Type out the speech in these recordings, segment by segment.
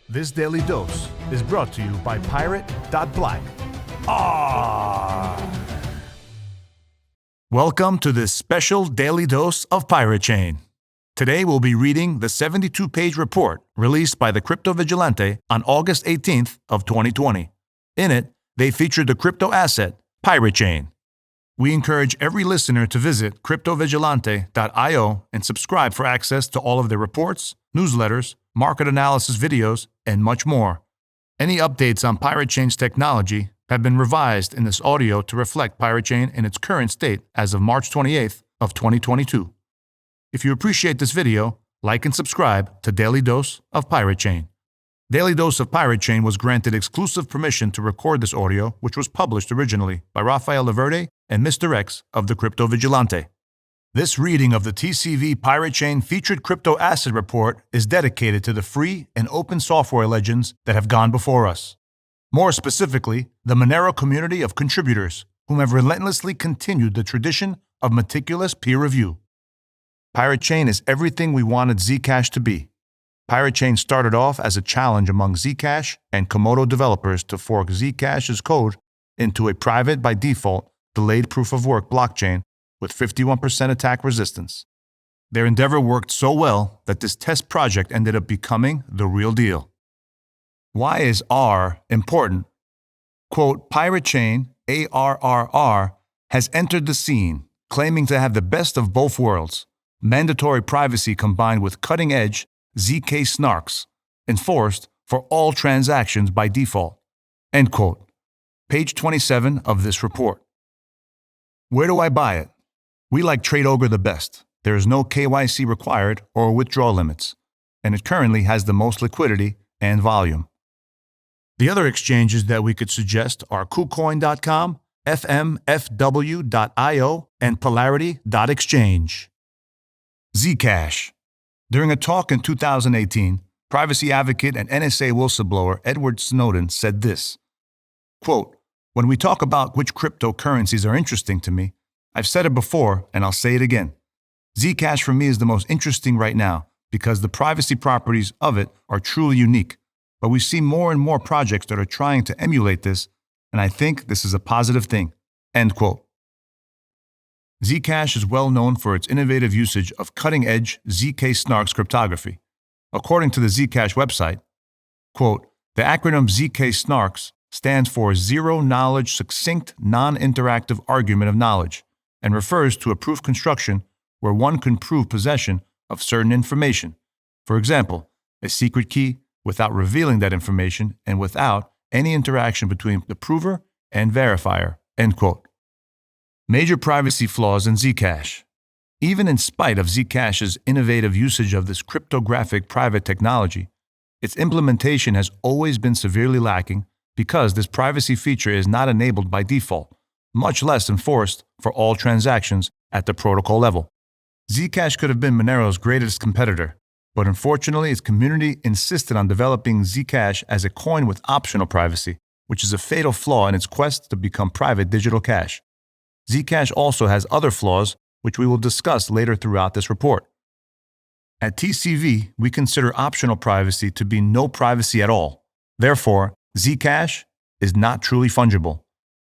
This daily dose is brought to you by Pirate.Black. ARRR! Welcome to this special daily dose of Pirate Chain. Today we'll be reading the 72-page report released by the Crypto Vigilante on August 18th of 2020. In it, they featured the crypto asset, Pirate Chain. We encourage every listener to visit cryptovigilante.io and subscribe for access to all of their reports, newsletters, market analysis videos, and much more. Any updates on Pirate Chain's technology have been revised in this audio to reflect Pirate Chain in its current state as of March 28th of 2022. If you appreciate this video, like and subscribe to Daily Dose of Pirate Chain. Daily Dose of Pirate Chain was granted exclusive permission to record this audio, which was published originally by Rafael Laverde and Mr.X of the Crypto Vigilante. This reading of the TCV Pirate Chain Featured Crypto Asset report is dedicated to the free and open software legends that have gone before us. More specifically, the Monero community of contributors, whom have relentlessly continued the tradition of meticulous peer review. Pirate Chain is everything we wanted Zcash to be. Pirate Chain started off as a challenge among Zcash and Komodo developers to fork Zcash's code into a private by default delayed proof-of-work blockchain with 51% attack resistance. Their endeavor worked so well that this test project ended up becoming the real deal. Why is R important? Quote, Pirate Chain, ARRR, has entered the scene, claiming to have the best of both worlds, mandatory privacy combined with cutting-edge ZK snarks, enforced for all transactions by default. End quote. Page 27 of this report. Where do I buy it? We like Trade Ogre the best. There is no KYC required or withdrawal limits, and it currently has the most liquidity and volume. The other exchanges that we could suggest are KuCoin.com, FMFW.io, and Polarity.exchange. Zcash. During a talk in 2018, privacy advocate and NSA whistleblower Edward Snowden said this, quote, when we talk about which cryptocurrencies are interesting to me, I've said it before and I'll say it again. Zcash for me is the most interesting right now because the privacy properties of it are truly unique, but we see more and more projects that are trying to emulate this, and I think this is a positive thing, end quote. Zcash is well known for its innovative usage of cutting-edge ZK snarks cryptography. According to the Zcash website, quote, the acronym ZK snarks stands for Zero Knowledge Succinct Non-Interactive Argument of Knowledge and refers to a proof construction where one can prove possession of certain information. For example, a secret key without revealing that information and without any interaction between the prover and verifier, end quote. Major privacy flaws in Zcash. Even in spite of Zcash's innovative usage of this cryptographic private technology, its implementation has always been severely lacking because this privacy feature is not enabled by default, much less enforced for all transactions at the protocol level. Zcash could have been Monero's greatest competitor, but unfortunately its community insisted on developing Zcash as a coin with optional privacy, which is a fatal flaw in its quest to become private digital cash. Zcash also has other flaws, which we will discuss later throughout this report. At TCV, we consider optional privacy to be no privacy at all. Therefore, Zcash is not truly fungible.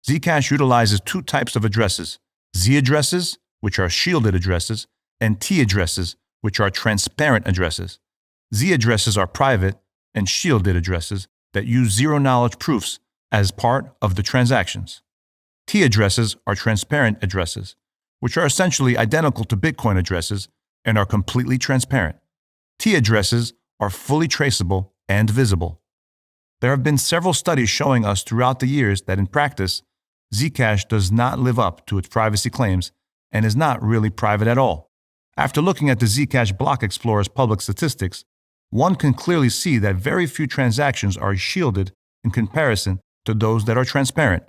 Zcash utilizes two types of addresses, Z addresses, which are shielded addresses, and T addresses, which are transparent addresses. Z addresses are private and shielded addresses that use zero-knowledge proofs as part of the transactions. T addresses are transparent addresses, which are essentially identical to Bitcoin addresses and are completely transparent. T addresses are fully traceable and visible. There have been several studies showing us throughout the years that in practice, Zcash does not live up to its privacy claims and is not really private at all. After looking at the Zcash Block Explorer's public statistics, one can clearly see that very few transactions are shielded in comparison to those that are transparent.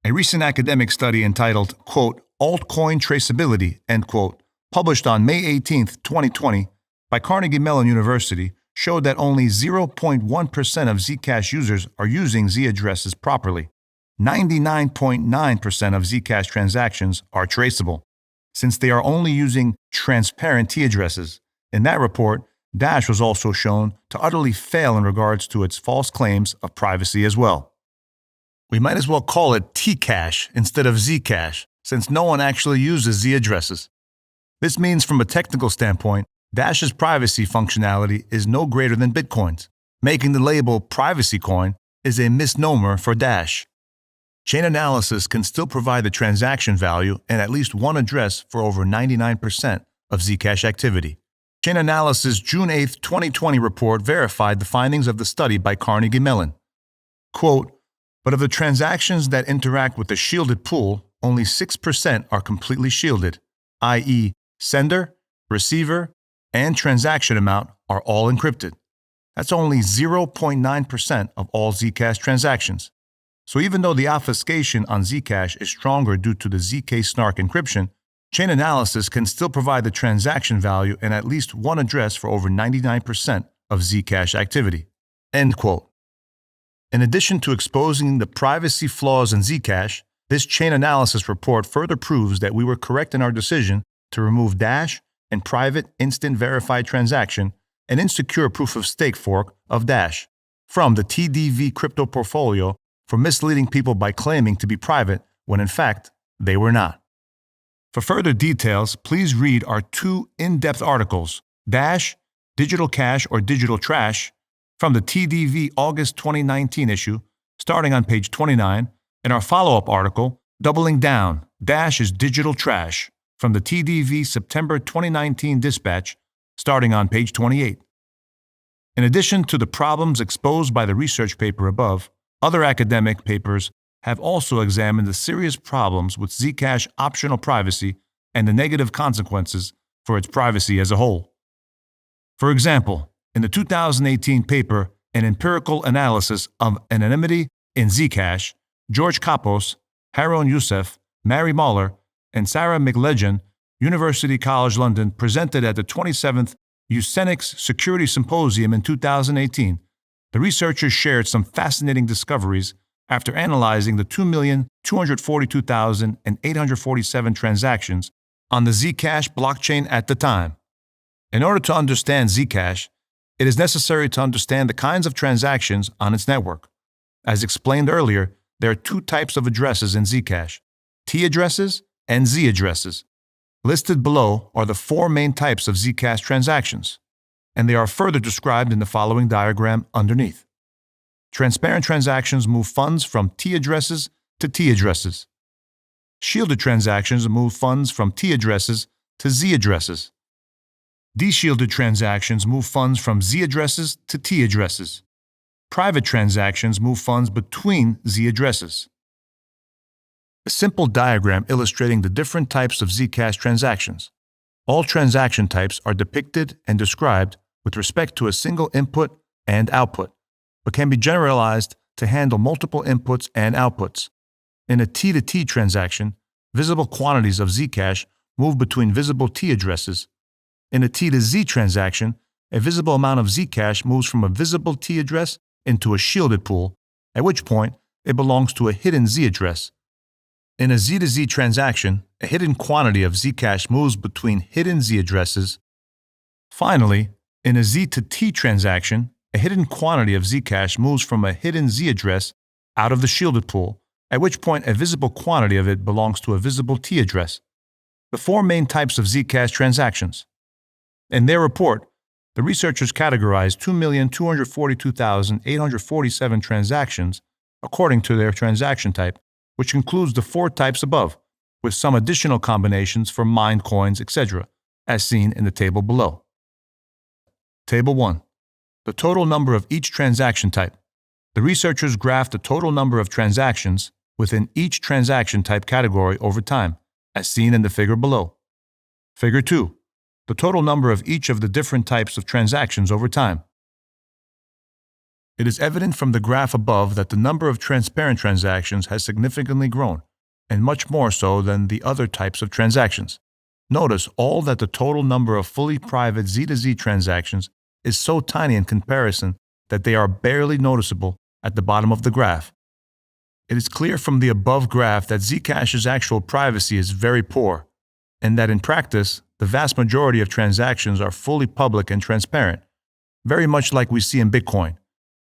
A recent academic study entitled, quote, Altcoin Traceability, end quote, published on May 18, 2020, by Carnegie Mellon University, showed that only 0.1% of Zcash users are using Z addresses properly. 99.9% of Zcash transactions are traceable, since they are only using transparent T addresses. In that report, Dash was also shown to utterly fail in regards to its false claims of privacy as well. We might as well call it Tcash instead of Zcash, since no one actually uses Z addresses. This means from a technical standpoint, Dash's privacy functionality is no greater than Bitcoin's, making the label privacy coin is a misnomer for Dash. Chain analysis can still provide the transaction value and at least one address for over 99% of Zcash activity. Chain Analysis' June 8, 2020 report verified the findings of the study by Carnegie Mellon. Quote, but of the transactions that interact with the shielded pool, only 6% are completely shielded, i.e., sender, receiver, and transaction amount are all encrypted. That's only 0.9% of all Zcash transactions. So even though the obfuscation on Zcash is stronger due to the ZK snark encryption, Chain Analysis can still provide the transaction value and at least one address for over 99% of Zcash activity. End quote. In addition to exposing the privacy flaws in Zcash, this Chain Analysis report further proves that we were correct in our decision to remove Dash and private instant verified transaction and insecure proof-of-stake fork of Dash from the TCV crypto portfolio for misleading people by claiming to be private when in fact they were not. For further details, please read our two in-depth articles, Dash, Digital Cash or Digital Trash, from the TCV August 2019 issue, starting on page 29, and our follow-up article, Doubling Down, Dash is Digital Trash, from the TCV September 2019 dispatch, starting on page 28. In addition to the problems exposed by the research paper above, other academic papers have also examined the serious problems with Zcash optional privacy and the negative consequences for its privacy as a whole. For example, in the 2018 paper, An Empirical Analysis of Anonymity in Zcash, George Kapos, Haroun Youssef, Mary Muller, and Sarah McLegan, University College London, presented at the 27th Eugenics Security Symposium in 2018. The researchers shared some fascinating discoveries after analyzing the 2,242,847 transactions on the Zcash blockchain at the time. In order to understand Zcash, it is necessary to understand the kinds of transactions on its network. As explained earlier, there are two types of addresses in Zcash, T addresses and Z addresses. Listed below are the four main types of Zcash transactions, and they are further described in the following diagram underneath. Transparent transactions move funds from T addresses to T addresses. Shielded transactions move funds from T addresses to Z addresses. Deshielded transactions move funds from Z addresses to T addresses. Private transactions move funds between Z addresses. A simple diagram illustrating the different types of Zcash transactions. All transaction types are depicted and described with respect to a single input and output, but can be generalized to handle multiple inputs and outputs. In a T-to-T transaction, visible quantities of Zcash move between visible T addresses. In a T-to-Z transaction, a visible amount of Zcash moves from a visible T address into a shielded pool, at which point it belongs to a hidden Z address. In a Z-to-Z transaction, a hidden quantity of Zcash moves between hidden Z addresses. Finally, in a Z-to-T transaction, a hidden quantity of Zcash moves from a hidden Z address out of the shielded pool, at which point a visible quantity of it belongs to a visible T address. The four main types of Zcash transactions. In their report, the researchers categorized 2,242,847 transactions according to their transaction type, which includes the four types above, with some additional combinations for mined coins, etc., as seen in the table below. Table 1. The total number of each transaction type. The researchers graphed the total number of transactions within each transaction type category over time, as seen in the figure below. Figure 2. The total number of each of the different types of transactions over time. It is evident from the graph above that the number of transparent transactions has significantly grown, and much more so than the other types of transactions. Notice all that the total number of fully private Z-to-Z transactions is so tiny in comparison that they are barely noticeable at the bottom of the graph. It is clear from the above graph that Zcash's actual privacy is very poor, and that in practice, the vast majority of transactions are fully public and transparent, very much like we see in Bitcoin.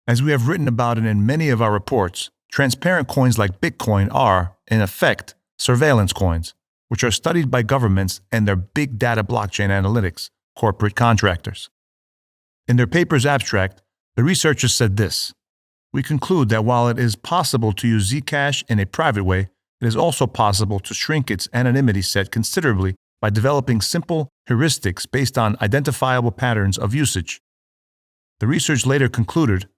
As we have written about it in many of our reports, transparent coins like Bitcoin are, in effect, surveillance coins, which are studied by governments and their big data blockchain analytics, corporate contractors. In their paper's abstract, the researchers said this: "We conclude that while it is possible to use Zcash in a private way, it is also possible to shrink its anonymity set considerably by developing simple heuristics based on identifiable patterns of usage." The research later concluded,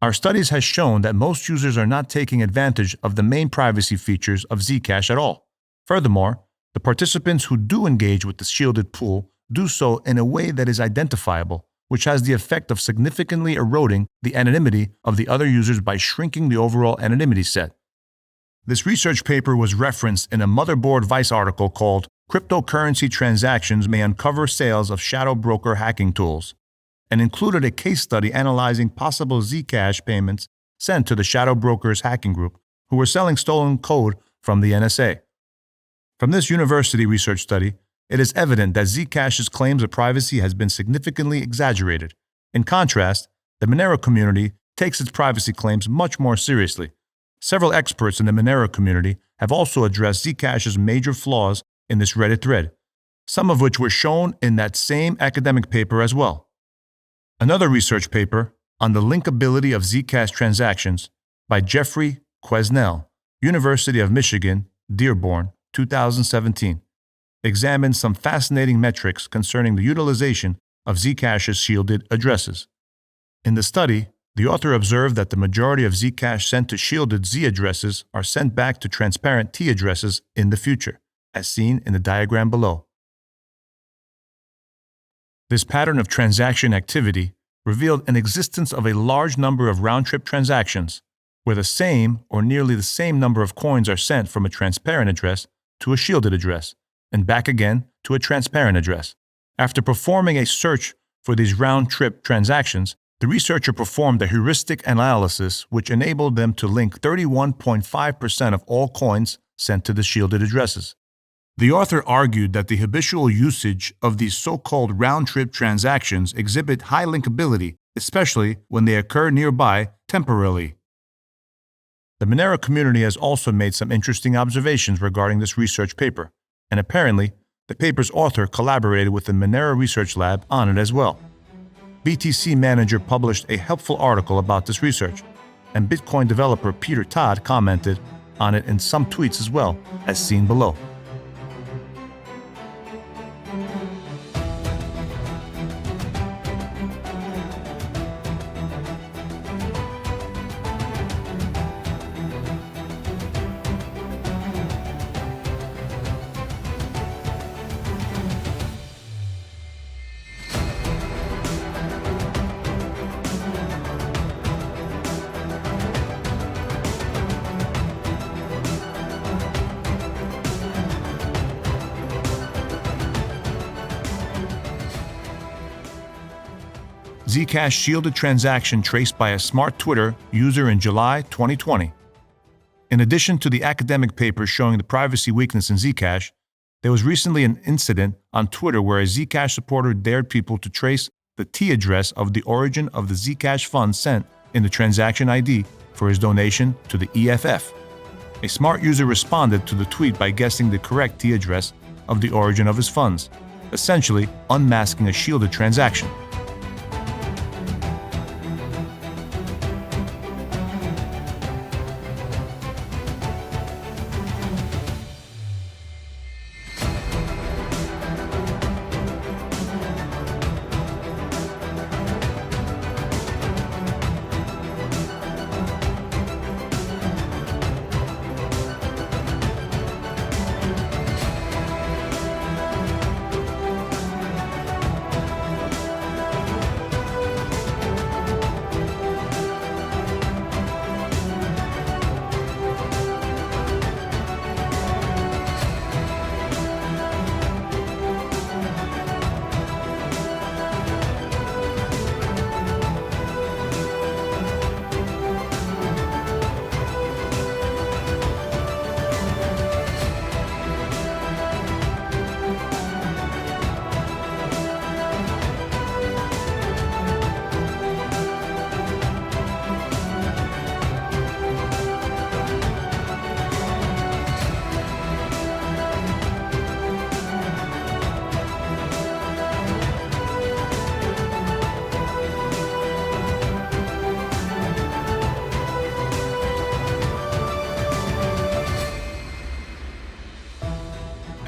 "Our studies has shown that most users are not taking advantage of the main privacy features of Zcash at all. Furthermore, the participants who do engage with the shielded pool do so in a way that is identifiable, which has the effect of significantly eroding the anonymity of the other users by shrinking the overall anonymity set." This research paper was referenced in a Motherboard Vice article called "Cryptocurrency Transactions May Uncover Sales of Shadow Broker Hacking Tools," and included a case study analyzing possible Zcash payments sent to the Shadow Brokers hacking group who were selling stolen code from the NSA. From this university research study, it is evident that Zcash's claims of privacy has been significantly exaggerated. In contrast, the Monero community takes its privacy claims much more seriously. Several experts in the Monero community have also addressed Zcash's major flaws in this Reddit thread, some of which were shown in that same academic paper as well. Another research paper on the linkability of Zcash transactions by Jeffrey Quesnel, University of Michigan, Dearborn, 2017, examines some fascinating metrics concerning the utilization of Zcash's shielded addresses. In the study, the author observed that the majority of Zcash sent to shielded Z addresses are sent back to transparent T addresses in the future, as seen in the diagram below. This pattern of transaction activity revealed an existence of a large number of round-trip transactions, where the same or nearly the same number of coins are sent from a transparent address to a shielded address, and back again to a transparent address. After performing a search for these round-trip transactions, the researcher performed a heuristic analysis which enabled them to link 31.5% of all coins sent to the shielded addresses. The author argued that the habitual usage of these so-called round-trip transactions exhibit high linkability, especially when they occur nearby temporally. The Monero community has also made some interesting observations regarding this research paper, and apparently, the paper's author collaborated with the Monero Research Lab on it as well. BTC Manager published a helpful article about this research, and Bitcoin developer Peter Todd commented on it in some tweets as well, as seen below. Zcash shielded transaction traced by a smart Twitter user in July 2020. In addition to the academic paper showing the privacy weakness in Zcash, there was recently an incident on Twitter where a Zcash supporter dared people to trace the T address of the origin of the Zcash funds sent in the transaction ID for his donation to the EFF. A smart user responded to the tweet by guessing the correct T address of the origin of his funds, essentially unmasking a shielded transaction.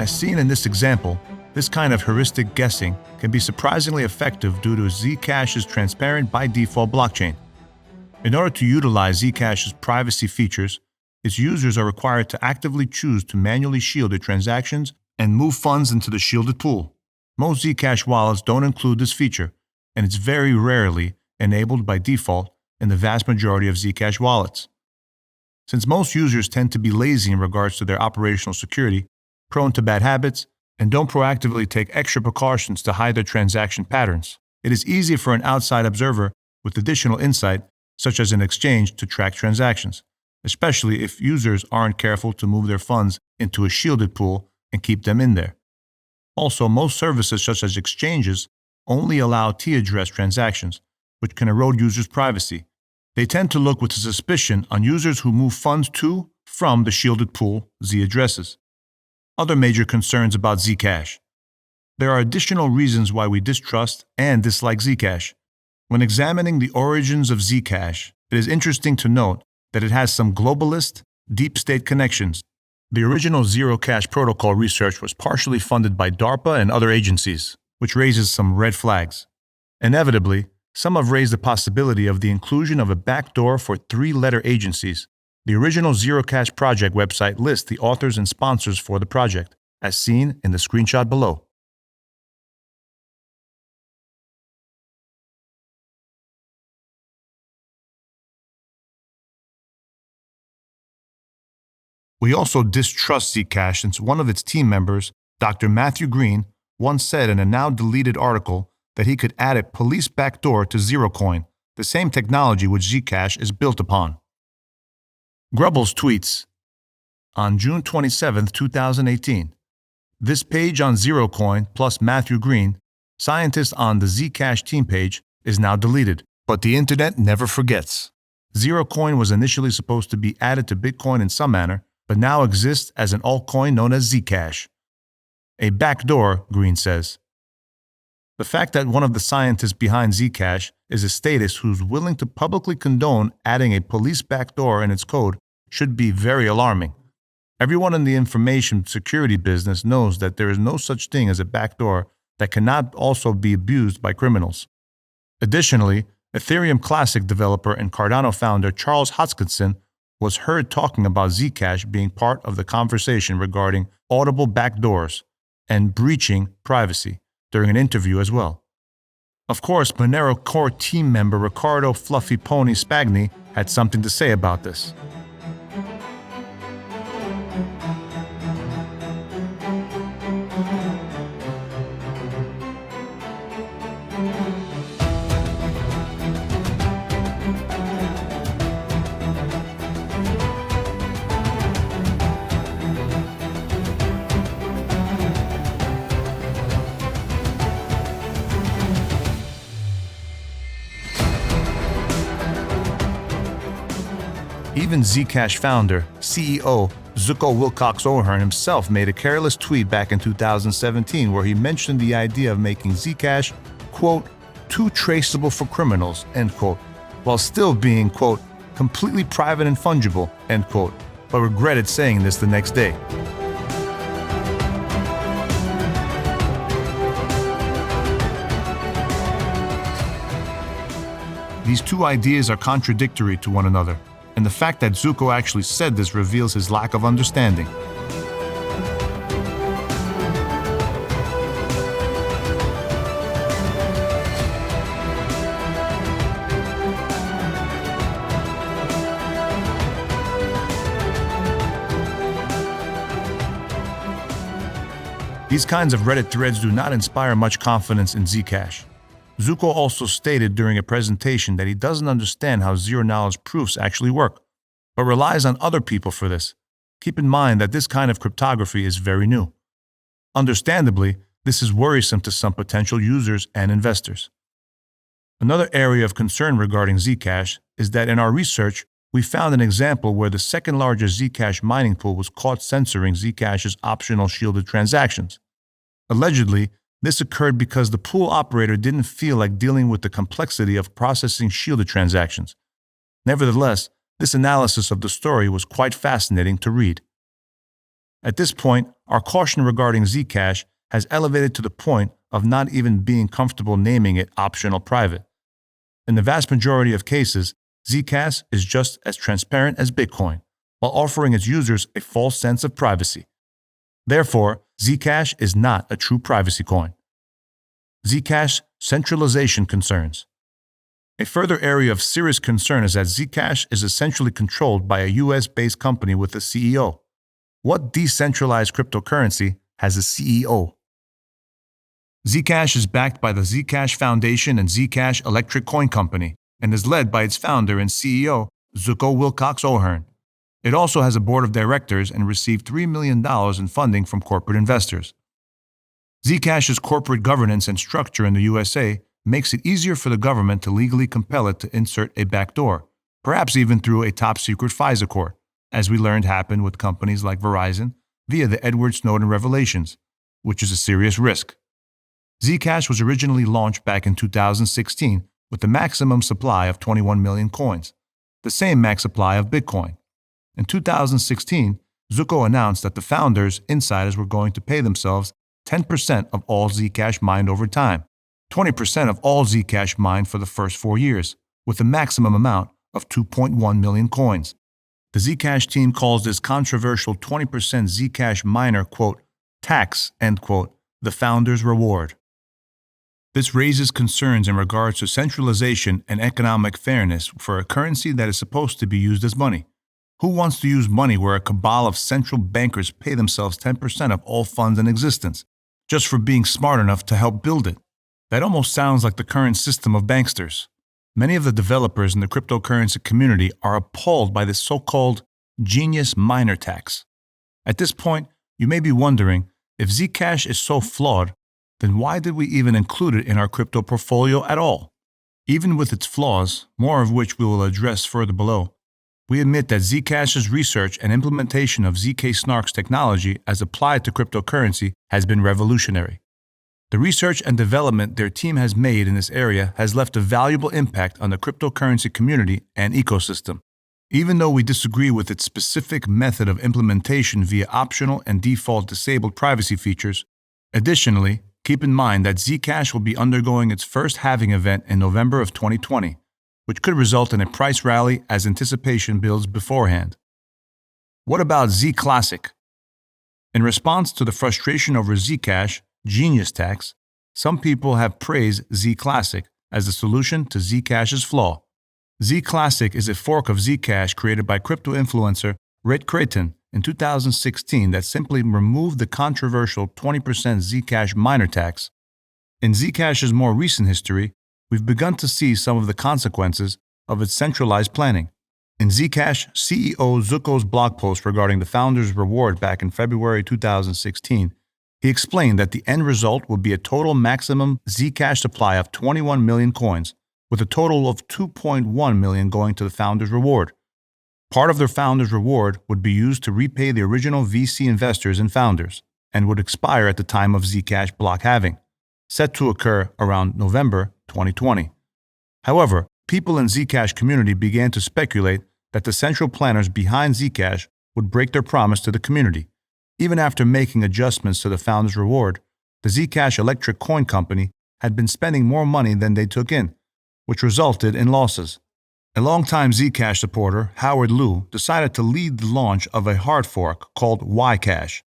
As seen in this example, this kind of heuristic guessing can be surprisingly effective due to Zcash's transparent by default blockchain. In order to utilize Zcash's privacy features, its users are required to actively choose to manually shield their transactions and move funds into the shielded pool. Most Zcash wallets don't include this feature, and it's very rarely enabled by default in the vast majority of Zcash wallets. Since most users tend to be lazy in regards to their operational security, prone to bad habits, and don't proactively take extra precautions to hide their transaction patterns, it is easy for an outside observer with additional insight, such as an exchange, to track transactions, especially if users aren't careful to move their funds into a shielded pool and keep them in there. Also, most services such as exchanges only allow T-address transactions, which can erode users' privacy. They tend to look with suspicion on users who move funds to, from the shielded pool, Z addresses. Other major concerns about Zcash. There are additional reasons why we distrust and dislike Zcash. When examining the origins of Zcash, it is interesting to note that it has some globalist, deep state connections. The original Zero Cash protocol research was partially funded by DARPA and other agencies, which raises some red flags. Inevitably, some have raised the possibility of the inclusion of a backdoor for three-letter agencies. The original Zero Cash project website lists the authors and sponsors for the project, as seen in the screenshot below. We also distrust Zcash since one of its team members, Dr. Matthew Green, once said in a now-deleted article that he could add a police backdoor to ZeroCoin, the same technology which Zcash is built upon. Grubbles tweets, on June 27, 2018, this page on ZeroCoin plus Matthew Green, scientist on the Zcash team page, is now deleted, but the internet never forgets. ZeroCoin was initially supposed to be added to Bitcoin in some manner, but now exists as an altcoin known as Zcash. A backdoor, Green says. The fact that one of the scientists behind Zcash is a statist who's willing to publicly condone adding a police backdoor in its code should be very alarming. Everyone in the information security business knows that there is no such thing as a backdoor that cannot also be abused by criminals. Additionally, Ethereum Classic developer and Cardano founder Charles Hoskinson was heard talking about Zcash being part of the conversation regarding audible backdoors and breaching privacy during an interview as well. Of course, Monero core team member Riccardo Fluffy Pony Spagni had something to say about this. Even Zcash founder, CEO, Zuko Wilcox O'Hearn himself made a careless tweet back in 2017 where he mentioned the idea of making Zcash, quote, too traceable for criminals, end quote, while still being, quote, completely private and fungible, end quote, but regretted saying this the next day. These two ideas are contradictory to one another, and the fact that Zuko actually said this reveals his lack of understanding. These kinds of Reddit threads do not inspire much confidence in Zcash. Zuko also stated during a presentation that he doesn't understand how zero-knowledge proofs actually work, but relies on other people for this. Keep in mind that this kind of cryptography is very new. Understandably, this is worrisome to some potential users and investors. Another area of concern regarding Zcash is that in our research, we found an example where the second largest Zcash mining pool was caught censoring Zcash's optional shielded transactions. Allegedly, this occurred because the pool operator didn't feel like dealing with the complexity of processing shielded transactions. Nevertheless, this analysis of the story was quite fascinating to read. At this point, our caution regarding Zcash has elevated to the point of not even being comfortable naming it optional private. In the vast majority of cases, Zcash is just as transparent as Bitcoin, while offering its users a false sense of privacy. Therefore, Zcash is not a true privacy coin. Zcash centralization concerns. A further area of serious concern is that Zcash is essentially controlled by a US-based company with a CEO. What decentralized cryptocurrency has a CEO? Zcash is backed by the Zcash Foundation and Zcash Electric Coin Company and is led by its founder and CEO, Zuko Wilcox O'Hearn. It also has a board of directors and received $3 million in funding from corporate investors. Zcash's corporate governance and structure in the USA makes it easier for the government to legally compel it to insert a backdoor, perhaps even through a top-secret FISA court, as we learned happened with companies like Verizon via the Edward Snowden revelations, which is a serious risk. Zcash was originally launched back in 2016 with the maximum supply of 21 million coins, the same max supply of Bitcoin. In 2016, Zuko announced that the founders, insiders, were going to pay themselves 10% of all Zcash mined over time, 20% of all Zcash mined for the first 4 years, with a maximum amount of 2.1 million coins. The Zcash team calls this controversial 20% Zcash miner, quote, tax, end quote, the founder's reward. This raises concerns in regards to centralization and economic fairness for a currency that is supposed to be used as money. Who wants to use money where a cabal of central bankers pay themselves 10% of all funds in existence, just for being smart enough to help build it? That almost sounds like the current system of banksters. Many of the developers in the cryptocurrency community are appalled by this so-called genius miner tax. At this point, you may be wondering, if Zcash is so flawed, then why did we even include it in our crypto portfolio at all? Even with its flaws, more of which we will address further below, we admit that Zcash's research and implementation of zk-SNARKs technology as applied to cryptocurrency has been revolutionary. The research and development their team has made in this area has left a valuable impact on the cryptocurrency community and ecosystem, even though we disagree with its specific method of implementation via optional and default disabled privacy features. Additionally, keep in mind that Zcash will be undergoing its first halving event in November of 2020, which could result in a price rally as anticipation builds beforehand. What about Zclassic? In response to the frustration over Zcash genius tax, some people have praised Zclassic as the solution to Zcash's flaw. Zclassic is a fork of Zcash created by crypto influencer Red Creighton in 2016 that simply removed the controversial 20% Zcash miner tax. In Zcash's more recent history, we've begun to see some of the consequences of its centralized planning. In Zcash CEO Zuko's blog post regarding the founder's reward back in February 2016, he explained that the end result would be a total maximum Zcash supply of 21 million coins, with a total of 2.1 million going to the founder's reward. Part of their founder's reward would be used to repay the original VC investors and founders, and would expire at the time of Zcash block halving, set to occur around November 2020. However, people in Zcash community began to speculate that the central planners behind Zcash would break their promise to the community. Even after making adjustments to the founder's reward, the Zcash Electric Coin Company had been spending more money than they took in, which resulted in losses. A longtime Zcash supporter, Howard Liu, decided to lead the launch of a hard fork called Ycash.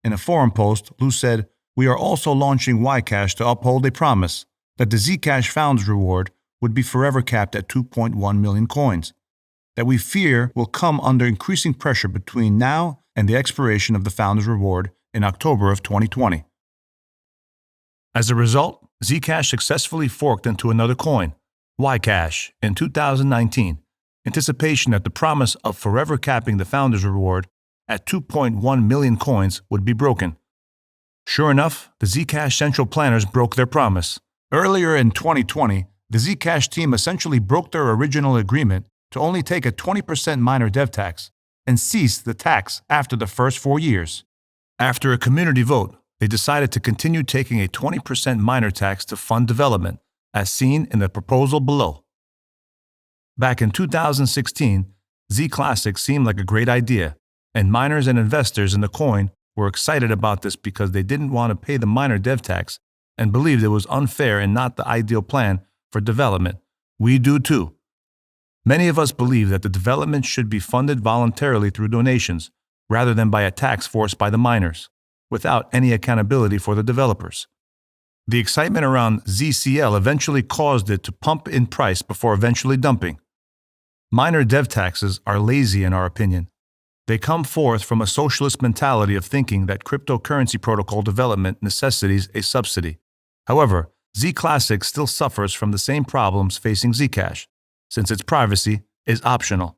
In a forum post, Liu said, "We are also launching Ycash to uphold a promise that the Zcash founder's reward would be forever capped at 2.1 million coins, that we fear will come under increasing pressure between now and the expiration of the founder's reward in October of 2020. As a result, Zcash successfully forked into another coin, Ycash, in 2019, anticipation that the promise of forever capping the founder's reward at 2.1 million coins would be broken. Sure enough, the Zcash central planners broke their promise. Earlier in 2020, the Zcash team essentially broke their original agreement to only take a 20% miner dev tax and ceased the tax after the first 4 years. After a community vote, they decided to continue taking a 20% miner tax to fund development, as seen in the proposal below. Back in 2016, Zclassic seemed like a great idea, and miners and investors in the coin were excited about this because they didn't want to pay the miner dev tax and believed it was unfair and not the ideal plan for development. We do too. Many of us believe that the development should be funded voluntarily through donations rather than by a tax forced by the miners, without any accountability for the developers. The excitement around ZCL eventually caused it to pump in price before eventually dumping. Miner dev taxes are lazy in our opinion. They come forth from a socialist mentality of thinking that cryptocurrency protocol development necessitates a subsidy. However, Zclassic still suffers from the same problems facing Zcash, since its privacy is optional.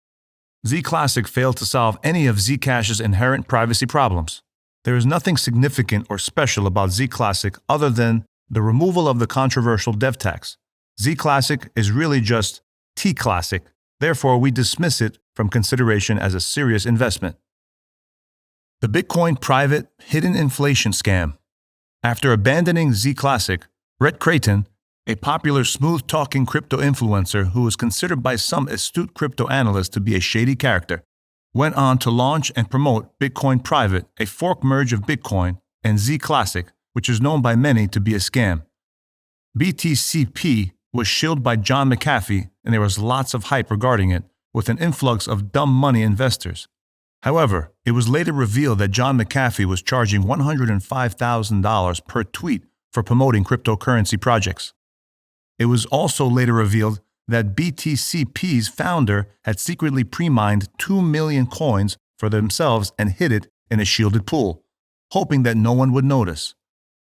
Zclassic failed to solve any of Zcash's inherent privacy problems. There is nothing significant or special about Zclassic other than the removal of the controversial dev tax. Zclassic is really just T-Classic, therefore we dismiss it from consideration as a serious investment. The Bitcoin private hidden inflation scam. After abandoning Zclassic, Rhett Creighton, a popular smooth-talking crypto influencer who is considered by some astute crypto analysts to be a shady character, went on to launch and promote Bitcoin Private, a fork merge of Bitcoin, and Zclassic, which is known by many to be a scam. BTCP was shilled by John McAfee, and there was lots of hype regarding it, with an influx of dumb money investors. However, it was later revealed that John McAfee was charging $105,000 per tweet for promoting cryptocurrency projects. It was also later revealed that BTCP's founder had secretly pre-mined 2 million coins for themselves and hid it in a shielded pool, hoping that no one would notice.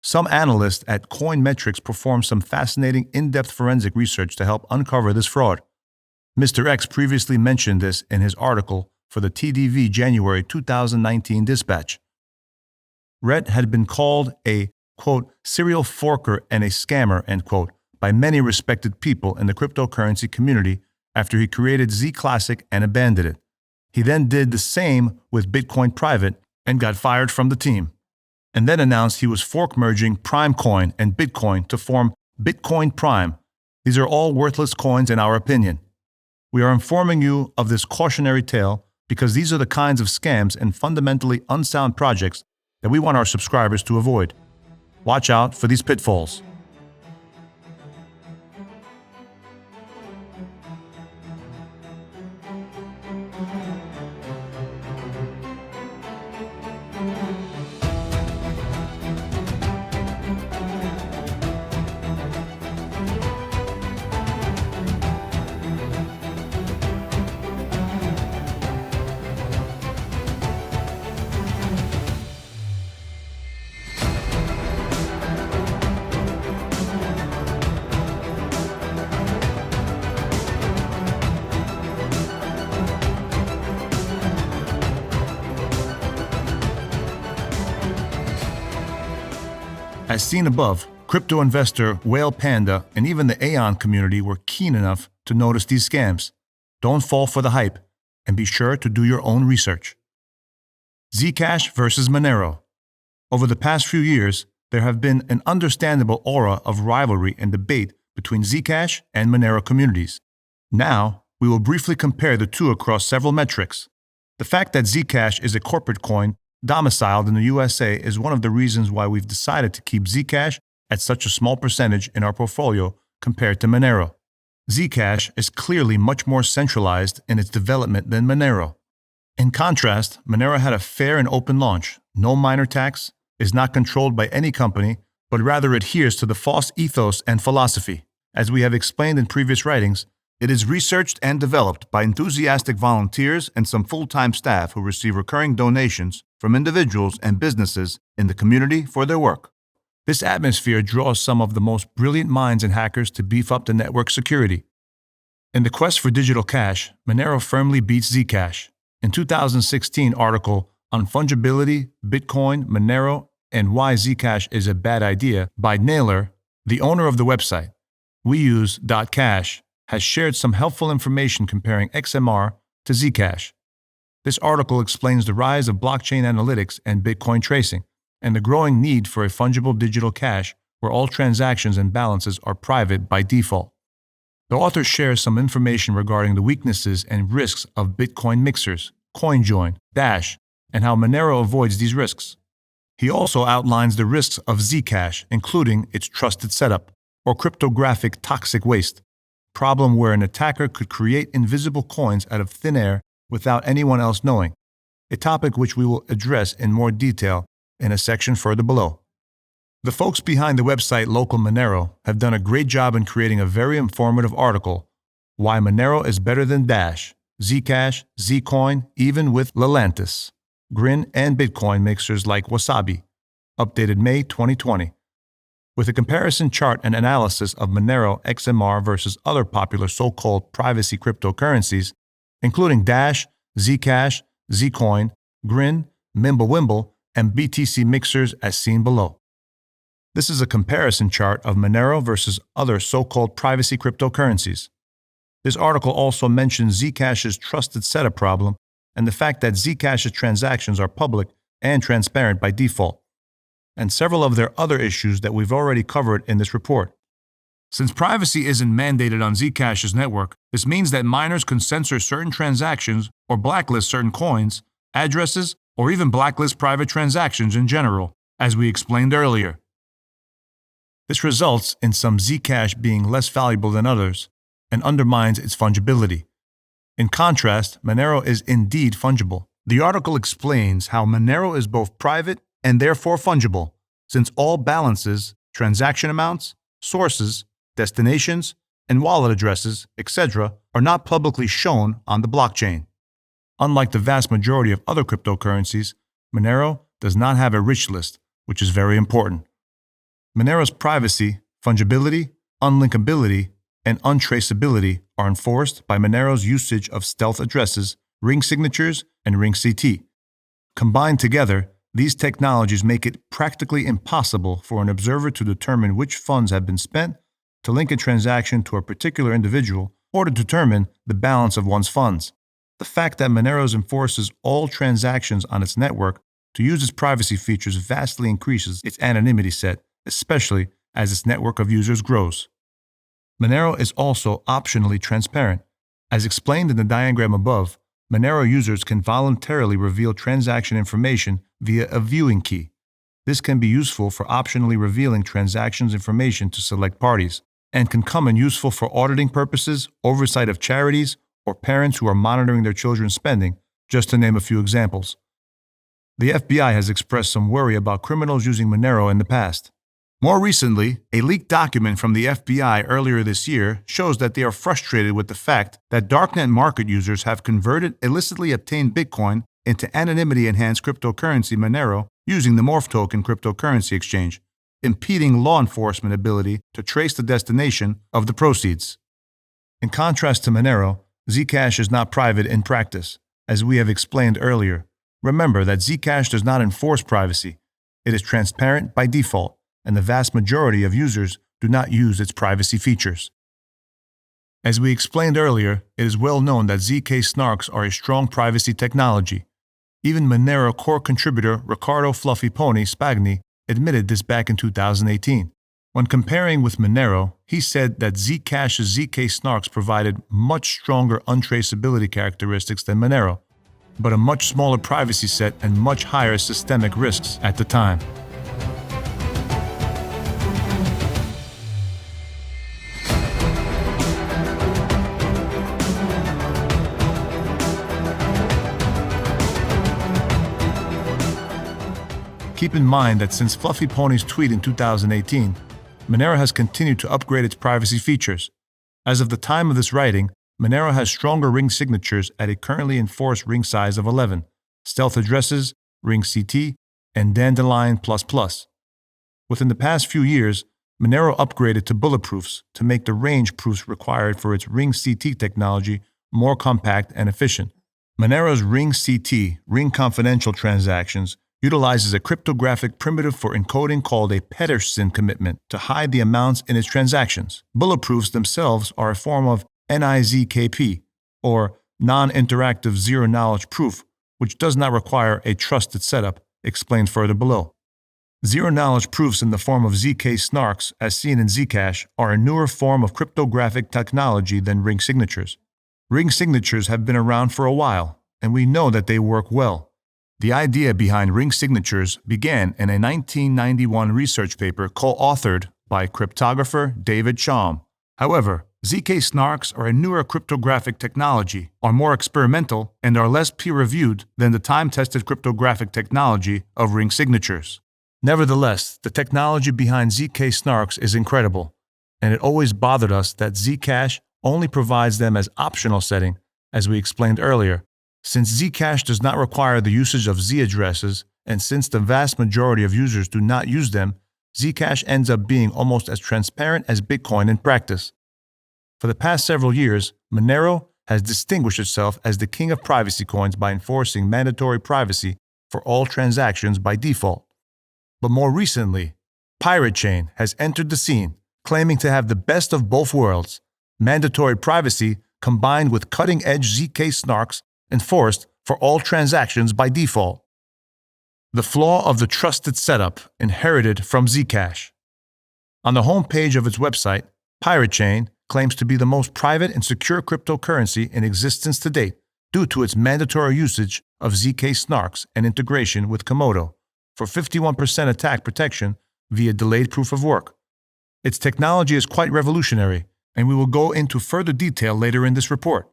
Some analysts at Coinmetrics performed some fascinating in-depth forensic research to help uncover this fraud. Mr. X previously mentioned this in his article for the TDV January 2019 Dispatch. Rhett had been called a, quote, serial forker and a scammer, end quote, by many respected people in the cryptocurrency community after he created Zclassic and abandoned it. He then did the same with Bitcoin Private and got fired from the team, and then announced he was fork merging Primecoin and Bitcoin to form Bitcoin Prime. These are all worthless coins in our opinion. We are informing you of this cautionary tale because these are the kinds of scams and fundamentally unsound projects that we want our subscribers to avoid. Watch out for these pitfalls. As seen above, crypto investor Whale Panda and even the Aeon community were keen enough to notice these scams. Don't fall for the hype, and be sure to do your own research. Zcash versus Monero. Over the past few years, there have been an understandable aura of rivalry and debate between Zcash and Monero communities. Now, we will briefly compare the two across several metrics. The fact that Zcash is a corporate coin domiciled in the USA is one of the reasons why we've decided to keep Zcash at such a small percentage in our portfolio compared to Monero. Zcash is clearly much more centralized in its development than Monero. In contrast, Monero had a fair and open launch, no miner tax, is not controlled by any company, but rather adheres to the FOSS ethos and philosophy. As we have explained in previous writings, it is researched and developed by enthusiastic volunteers and some full-time staff who receive recurring donations from individuals and businesses in the community for their work. This atmosphere draws some of the most brilliant minds and hackers to beef up the network security. In the quest for digital cash, Monero firmly beats Zcash. In 2016 article on fungibility, Bitcoin, Monero, and why Zcash is a bad idea by Naylor, the owner of the website, weuse.cash, has shared some helpful information comparing XMR to Zcash. This article explains the rise of blockchain analytics and Bitcoin tracing, and the growing need for a fungible digital cash where all transactions and balances are private by default. The author shares some information regarding the weaknesses and risks of Bitcoin mixers, CoinJoin, Dash, and how Monero avoids these risks. He also outlines the risks of Zcash, including its trusted setup, or cryptographic toxic waste, problem where an attacker could create invisible coins out of thin air without anyone else knowing, a topic which we will address in more detail in a section further below. The folks behind the website Local Monero have done a great job in creating a very informative article, Why Monero is Better Than Dash, Zcash, Zcoin, even with Lelantis, Grin, and Bitcoin mixers like Wasabi, updated May 2020. With a comparison chart and analysis of Monero XMR versus other popular so-called privacy cryptocurrencies, including Dash, Zcash, Zcoin, Grin, Mimblewimble, and BTC mixers as seen below. This is a comparison chart of Monero versus other so-called privacy cryptocurrencies. This article also mentions Zcash's trusted setup problem and the fact that Zcash's transactions are public and transparent by default, and several of their other issues that we've already covered in this report. Since privacy isn't mandated on Zcash's network, this means that miners can censor certain transactions or blacklist certain coins, addresses, or even blacklist private transactions in general, as we explained earlier. This results in some Zcash being less valuable than others and undermines its fungibility. In contrast, Monero is indeed fungible. The article explains how Monero is both private and therefore fungible, since all balances, transaction amounts, sources, destinations, and wallet addresses, etc., are not publicly shown on the blockchain. Unlike the vast majority of other cryptocurrencies, Monero does not have a rich list, which is very important. Monero's privacy, fungibility, unlinkability, and untraceability are enforced by Monero's usage of stealth addresses, ring signatures, and ring CT. Combined together, these technologies make it practically impossible for an observer to determine which funds have been spent, to link a transaction to a particular individual, or to determine the balance of one's funds. The fact that Monero enforces all transactions on its network to use its privacy features vastly increases its anonymity set, especially as its network of users grows. Monero is also optionally transparent. As explained in the diagram above, Monero users can voluntarily reveal transaction information via a viewing key. This can be useful for optionally revealing transactions information to select parties, and can come in useful for auditing purposes, oversight of charities, or parents who are monitoring their children's spending, just to name a few examples. The FBI has expressed some worry about criminals using Monero in the past. More recently, a leaked document from the FBI earlier this year shows that they are frustrated with the fact that darknet market users have converted illicitly obtained Bitcoin into anonymity-enhanced cryptocurrency Monero using the Morph token cryptocurrency exchange, impeding law enforcement ability to trace the destination of the proceeds. In contrast to Monero, Zcash is not private in practice, as we have explained earlier. Remember that Zcash does not enforce privacy. It is transparent by default, and the vast majority of users do not use its privacy features. As we explained earlier, it is well known that ZK snarks are a strong privacy technology. Even Monero core contributor Riccardo Fluffy Pony Spagni admitted this back in 2018. When comparing with Monero, he said that Zcash's ZK snarks provided much stronger untraceability characteristics than Monero, but a much smaller privacy set and much higher systemic risks at the time. Keep in mind that since Fluffy Pony's tweet in 2018, Monero has continued to upgrade its privacy features. As of the time of this writing, Monero has stronger ring signatures at a currently enforced ring size of 11, stealth addresses, ring CT, and Dandelion++. Within the past few years, Monero upgraded to bulletproofs to make the range proofs required for its ring CT technology more compact and efficient. Monero's ring CT, ring confidential transactions, utilizes a cryptographic primitive for encoding called a Pedersen commitment to hide the amounts in its transactions. Bulletproofs themselves are a form of NIZKP, or non-interactive zero-knowledge proof, which does not require a trusted setup, explained further below. Zero-knowledge proofs in the form of ZK snarks, as seen in Zcash, are a newer form of cryptographic technology than ring signatures. Ring signatures have been around for a while, and we know that they work well. The idea behind ring signatures began in a 1991 research paper co-authored by cryptographer David Chaum. However, ZK snarks are a newer cryptographic technology, are more experimental, and are less peer-reviewed than the time-tested cryptographic technology of ring signatures. Nevertheless, the technology behind ZK snarks is incredible, and it always bothered us that Zcash only provides them as optional setting, as we explained earlier. Since Zcash does not require the usage of Z addresses, and since the vast majority of users do not use them, Zcash ends up being almost as transparent as Bitcoin in practice. For the past several years, Monero has distinguished itself as the king of privacy coins by enforcing mandatory privacy for all transactions by default. But more recently, Pirate Chain has entered the scene, claiming to have the best of both worlds, mandatory privacy combined with cutting-edge ZK snarks enforced for all transactions by default. The flaw of the trusted setup inherited from Zcash. On the homepage of its website, Pirate Chain claims to be the most private and secure cryptocurrency in existence to date due to its mandatory usage of ZK snarks and integration with Komodo for 51% attack protection via delayed proof of work. Its technology is quite revolutionary, and we will go into further detail later in this report.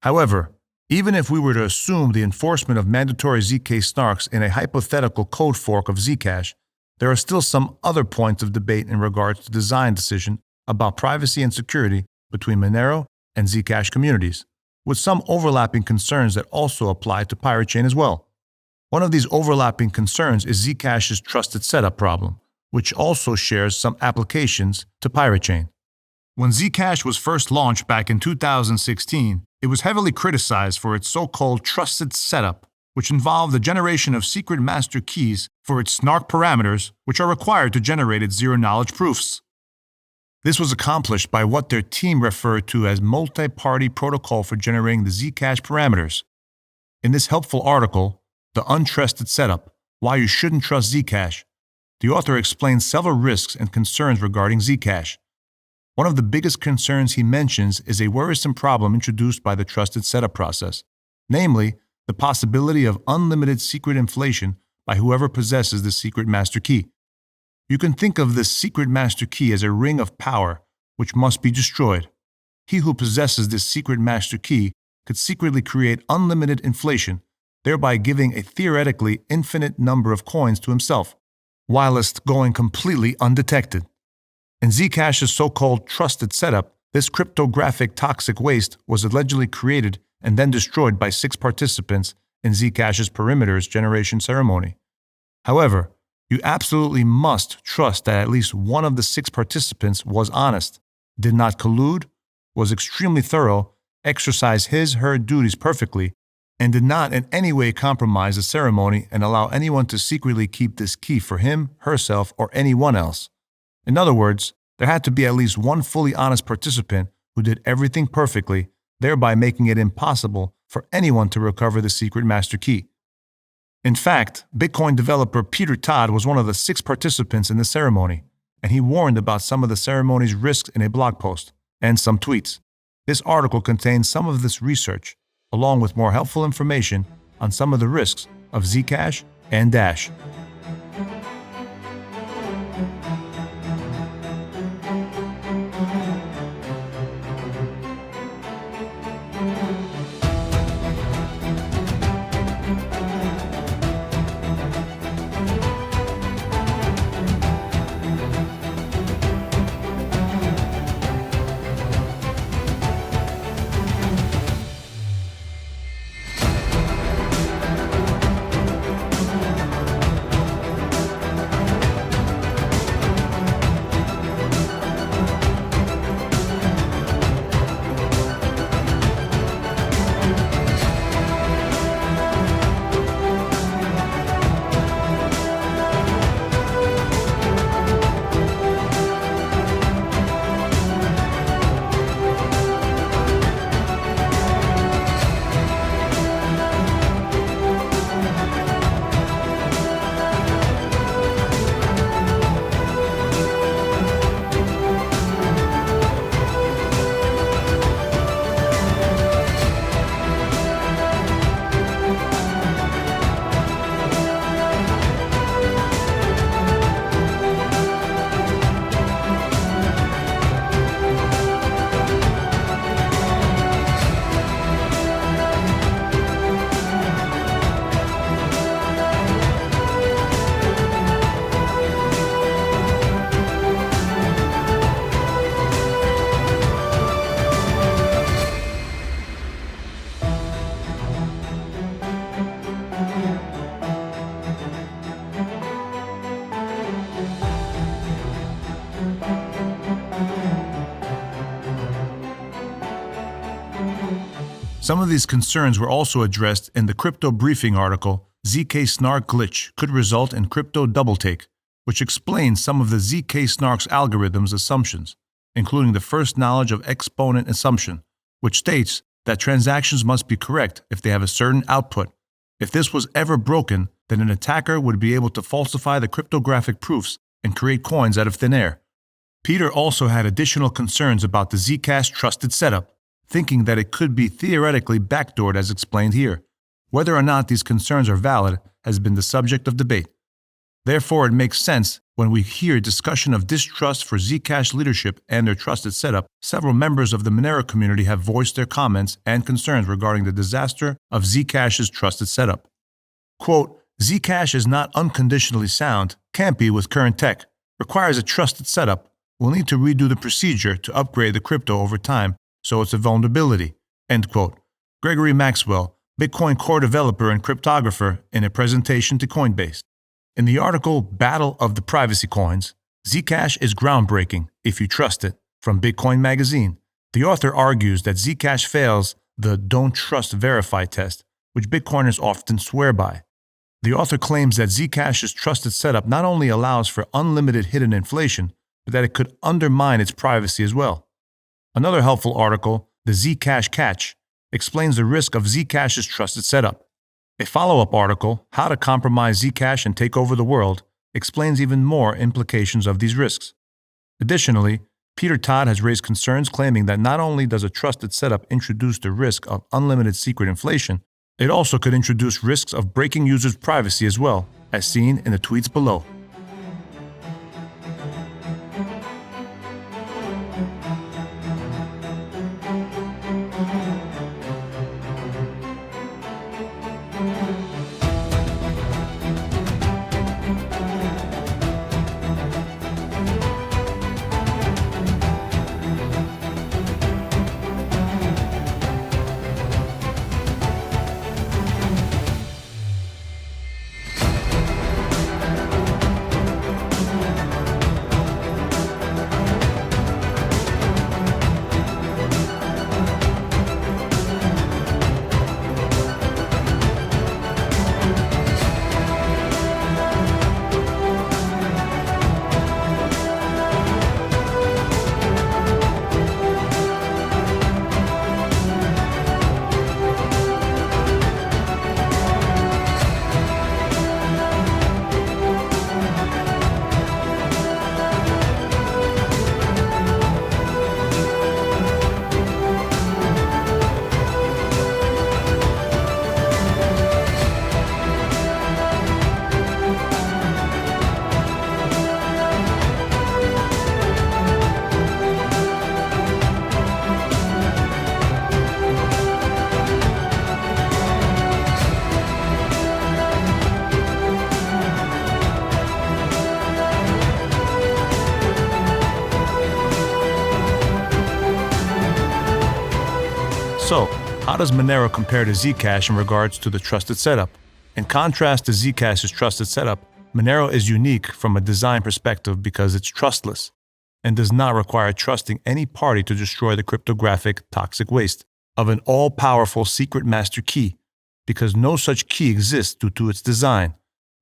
However, even if we were to assume the enforcement of mandatory ZK snarks in a hypothetical code fork of Zcash, there are still some other points of debate in regards to design decision about privacy and security between Monero and Zcash communities, with some overlapping concerns that also apply to Pirate Chain as well. One of these overlapping concerns is Zcash's trusted setup problem, which also shares some applications to Pirate Chain. When Zcash was first launched back in 2016, it was heavily criticized for its so-called trusted setup, which involved the generation of secret master keys for its snark parameters, which are required to generate its zero-knowledge proofs. This was accomplished by what their team referred to as multi-party protocol for generating the Zcash parameters. In this helpful article, The Untrusted Setup, Why You Shouldn't Trust Zcash, the author explains several risks and concerns regarding Zcash. One of the biggest concerns he mentions is a worrisome problem introduced by the trusted setup process, namely the possibility of unlimited secret inflation by whoever possesses the secret master key. You can think of this secret master key as a ring of power which must be destroyed. He who possesses this secret master key could secretly create unlimited inflation, thereby giving a theoretically infinite number of coins to himself, whilst going completely undetected. In Zcash's so-called trusted setup, this cryptographic toxic waste was allegedly created and then destroyed by 6 participants in Zcash's perimeters generation ceremony. However, you absolutely must trust that at least one of the 6 participants was honest, did not collude, was extremely thorough, exercised his/her duties perfectly, and did not in any way compromise the ceremony and allow anyone to secretly keep this key for him, herself, or anyone else. In other words, there had to be at least one fully honest participant who did everything perfectly, thereby making it impossible for anyone to recover the secret master key. In fact, Bitcoin developer Peter Todd was one of the 6 participants in the ceremony, and he warned about some of the ceremony's risks in a blog post and some tweets. This article contains some of this research, along with more helpful information on some of the risks of Zcash and Dash. Some of these concerns were also addressed in the Crypto Briefing article, ZK Snark Glitch Could Result in Crypto Doubletake, which explains some of the ZK Snark's algorithm's assumptions, including the first knowledge of exponent assumption, which states that transactions must be correct if they have a certain output. If this was ever broken, then an attacker would be able to falsify the cryptographic proofs and create coins out of thin air. Peter also had additional concerns about the Zcash trusted setup, thinking that it could be theoretically backdoored as explained here. Whether or not these concerns are valid has been the subject of debate. Therefore, it makes sense when we hear discussion of distrust for Zcash leadership and their trusted setup. Several members of the Monero community have voiced their comments and concerns regarding the disaster of Zcash's trusted setup. Quote, Zcash is not unconditionally sound, can't be with current tech, requires a trusted setup, will need to redo the procedure to upgrade the crypto over time, so it's a vulnerability. End quote. Gregory Maxwell, Bitcoin core developer and cryptographer, in a presentation to Coinbase. In the article Battle of the Privacy Coins, Zcash is groundbreaking if you trust it, from Bitcoin Magazine. The author argues that Zcash fails the don't trust verify test, which Bitcoiners often swear by. The author claims that Zcash's trusted setup not only allows for unlimited hidden inflation, but that it could undermine its privacy as well. Another helpful article, the Zcash Catch, explains the risk of Zcash's trusted setup. A follow-up article, How to Compromise Zcash and Take Over the World, explains even more implications of these risks. Additionally, Peter Todd has raised concerns claiming that not only does a trusted setup introduce the risk of unlimited secret inflation, it also could introduce risks of breaking users' privacy as well, as seen in the tweets below. So, how does Monero compare to Zcash in regards to the trusted setup? In contrast to Zcash's trusted setup, Monero is unique from a design perspective because it's trustless and does not require trusting any party to destroy the cryptographic toxic waste of an all-powerful secret master key, because no such key exists due to its design.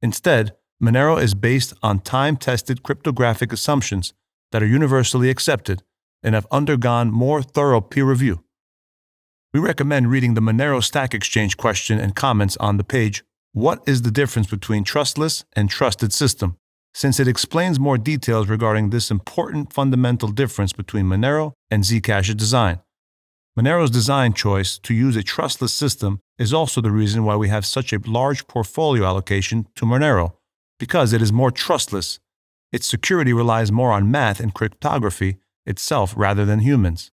Instead, Monero is based on time-tested cryptographic assumptions that are universally accepted and have undergone more thorough peer review. We recommend reading the Monero Stack Exchange question and comments on the page, What is the difference between trustless and trusted system? Since it explains more details regarding this important fundamental difference between Monero and Zcash's design. Monero's design choice to use a trustless system is also the reason why we have such a large portfolio allocation to Monero, because it is more trustless. Its security relies more on math and cryptography itself rather than humans.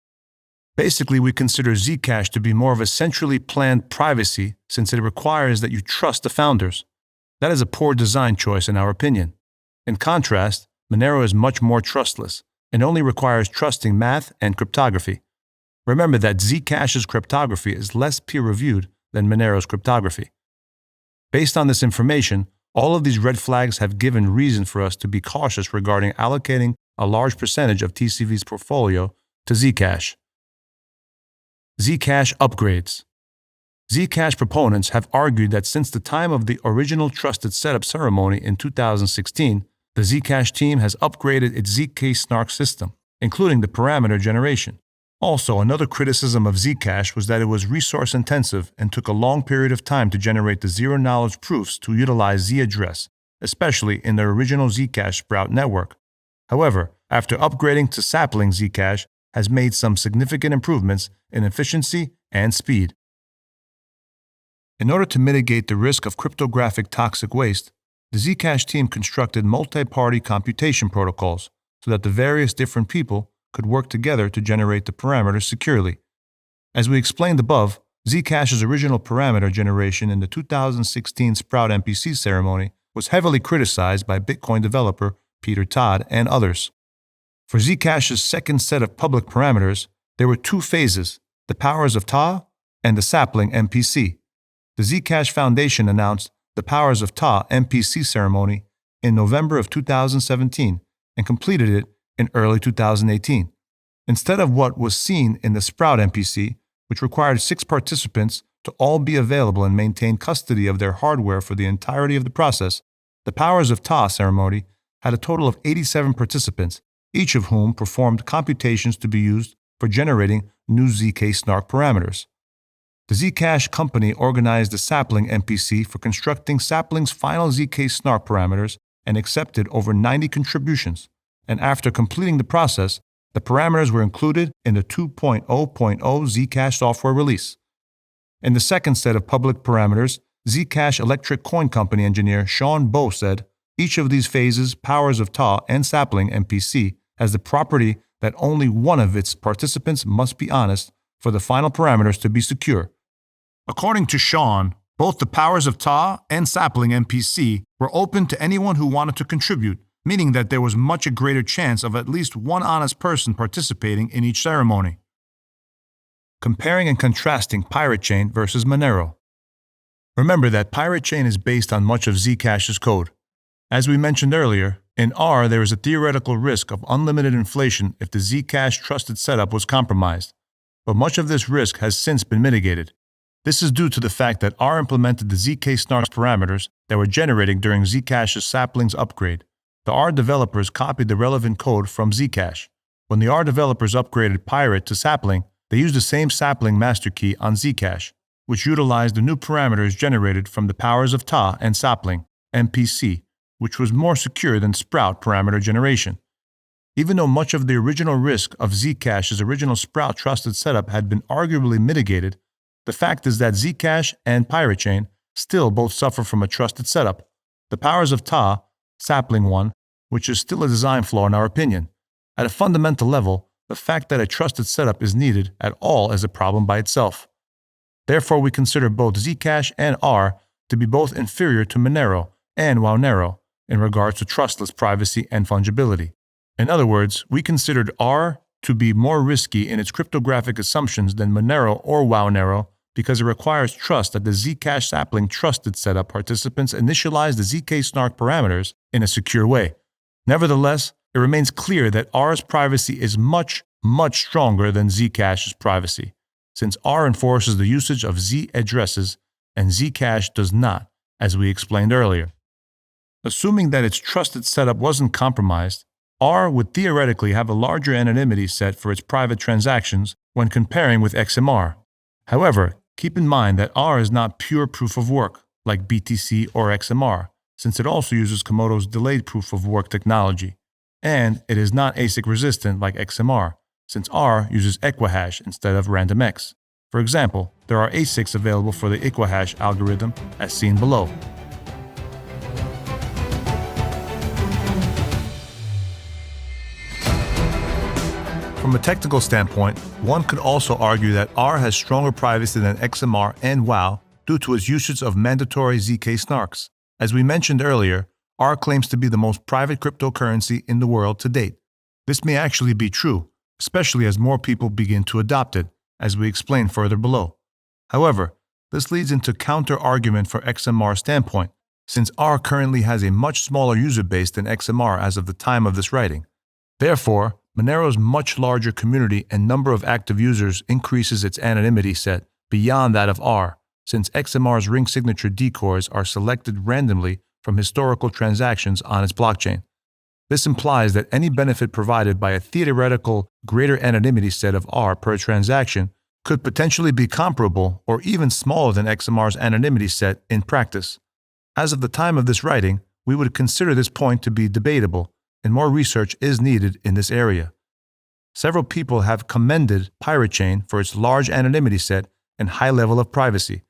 Basically, we consider Zcash to be more of a centrally planned privacy since it requires that you trust the founders. That is a poor design choice in our opinion. In contrast, Monero is much more trustless and only requires trusting math and cryptography. Remember that Zcash's cryptography is less peer-reviewed than Monero's cryptography. Based on this information, all of these red flags have given reason for us to be cautious regarding allocating a large percentage of TCV's portfolio to Zcash. Zcash upgrades. Zcash proponents have argued that since the time of the original trusted setup ceremony in 2016, the Zcash team has upgraded its ZK Snark system, including the parameter generation. Also, another criticism of Zcash was that it was resource-intensive and took a long period of time to generate the zero-knowledge proofs to utilize Z-address, especially in the original Zcash Sprout network. However, after upgrading to Sapling, Zcash has made some significant improvements in efficiency and speed. In order to mitigate the risk of cryptographic toxic waste, the Zcash team constructed multi-party computation protocols so that the various different people could work together to generate the parameters securely. As we explained above, Zcash's original parameter generation in the 2016 Sprout MPC ceremony was heavily criticized by Bitcoin developer Peter Todd and others. For Zcash's second set of public parameters, there were two phases, the powers of Ta and the Sapling MPC. The Zcash Foundation announced the Powers of Ta MPC ceremony in November of 2017 and completed it in early 2018. Instead of what was seen in the Sprout MPC, which required 6 participants to all be available and maintain custody of their hardware for the entirety of the process, the Powers of Ta ceremony had a total of 87 participants, each of whom performed computations to be used for generating new ZK Snark parameters. The Zcash company organized the Sapling MPC for constructing Sapling's final ZK Snark parameters and accepted over 90 contributions, and after completing the process, the parameters were included in the 2.0.0 Zcash software release. In the second set of public parameters, Zcash Electric Coin Company engineer Sean Bowe said, each of these phases, Powers of Ta and Sapling MPC, has the property that only one of its participants must be honest for the final parameters to be secure. According to Sean, both the Powers of Ta and Sapling MPC were open to anyone who wanted to contribute, meaning that there was much a greater chance of at least one honest person participating in each ceremony. Comparing and contrasting Pirate Chain versus Monero. Remember that Pirate Chain is based on much of Zcash's code. As we mentioned earlier, in R there is a theoretical risk of unlimited inflation if the Zcash trusted setup was compromised, but much of this risk has since been mitigated. This is due to the fact that R implemented the ZK Snarks parameters that were generated during Zcash's Sapling's upgrade. The R developers copied the relevant code from Zcash. When the R developers upgraded Pirate to Sapling, they used the same Sapling master key on Zcash, which utilized the new parameters generated from the Powers of Ta and Sapling, MPC, which was more secure than Sprout parameter generation. Even though much of the original risk of Zcash's original Sprout trusted setup had been arguably mitigated, the fact is that Zcash and Pirate Chain still both suffer from a trusted setup. The Powers of Ta, Sapling one, which is still a design flaw in our opinion. At a fundamental level, the fact that a trusted setup is needed at all is a problem by itself. Therefore, we consider both Zcash and R to be both inferior to Monero and Wownero in regards to trustless privacy and fungibility. In other words, we considered R to be more risky in its cryptographic assumptions than Monero or Wownero because it requires trust that the Zcash Sapling trusted setup participants initialize the ZK Snark parameters in a secure way. Nevertheless, it remains clear that R's privacy is much stronger than Zcash's privacy, since R enforces the usage of Z addresses and Zcash does not, as we explained earlier. Assuming that its trusted setup wasn't compromised, R would theoretically have a larger anonymity set for its private transactions when comparing with XMR. However, keep in mind that R is not pure proof of work, like BTC or XMR, since it also uses Komodo's delayed proof of work technology. And it is not ASIC resistant like XMR, since R uses Equihash instead of RandomX. For example, there are ASICs available for the Equihash algorithm as seen below. From a technical standpoint, one could also argue that R has stronger privacy than XMR and WoW due to its usage of mandatory ZK snarks. As we mentioned earlier, R claims to be the most private cryptocurrency in the world to date. This may actually be true, especially as more people begin to adopt it, as we explain further below. However, this leads into counter-argument for XMR's standpoint, since R currently has a much smaller user base than XMR as of the time of this writing. Therefore, Monero's much larger community and number of active users increases its anonymity set beyond that of R, since XMR's ring signature decoys are selected randomly from historical transactions on its blockchain. This implies that any benefit provided by a theoretical greater anonymity set of R per transaction could potentially be comparable or even smaller than XMR's anonymity set in practice. As of the time of this writing, we would consider this point to be debatable, and more research is needed in this area. Several people have commended Pirate Chain for its large anonymity set and high level of privacy.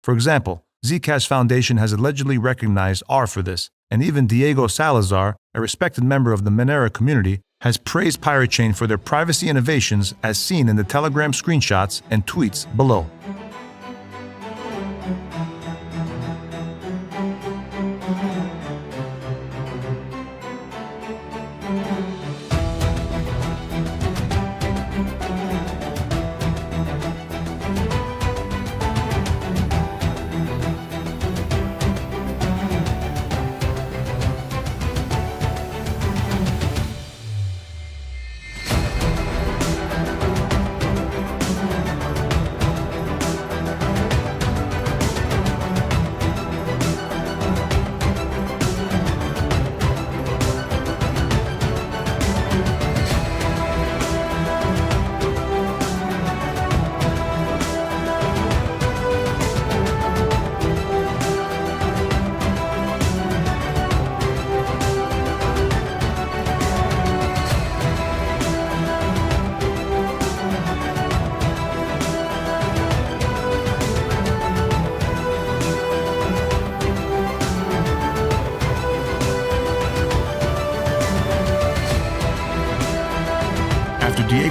For example, Zcash Foundation has allegedly recognized R for this, and even Diego Salazar, a respected member of the Monero community, has praised Pirate Chain for their privacy innovations as seen in the Telegram screenshots and tweets below.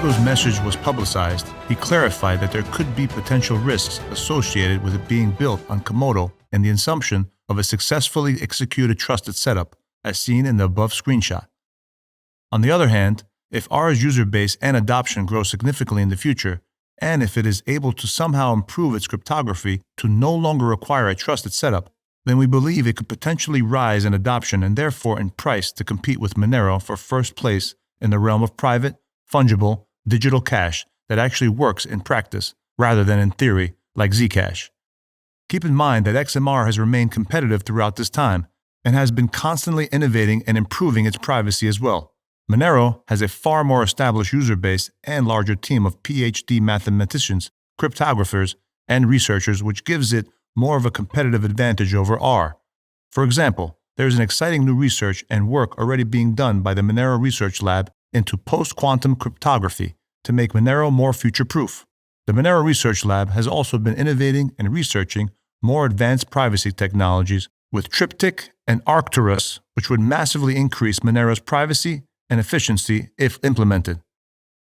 Diego's message was publicized, he clarified that there could be potential risks associated with it being built on Komodo and the assumption of a successfully executed trusted setup, as seen in the above screenshot. On the other hand, if R's user base and adoption grow significantly in the future, and if it is able to somehow improve its cryptography to no longer require a trusted setup, then we believe it could potentially rise in adoption and therefore in price to compete with Monero for first place in the realm of private, fungible, digital cash that actually works in practice rather than in theory like Zcash. Keep in mind that XMR has remained competitive throughout this time and has been constantly innovating and improving its privacy as well. Monero has a far more established user base and larger team of PhD mathematicians, cryptographers, and researchers, which gives it more of a competitive advantage over R. For example, there is an exciting new research and work already being done by the Monero Research Lab into post-quantum cryptography to make Monero more future-proof. The Monero Research Lab has also been innovating and researching more advanced privacy technologies with Triptych and Arcturus, which would massively increase Monero's privacy and efficiency if implemented.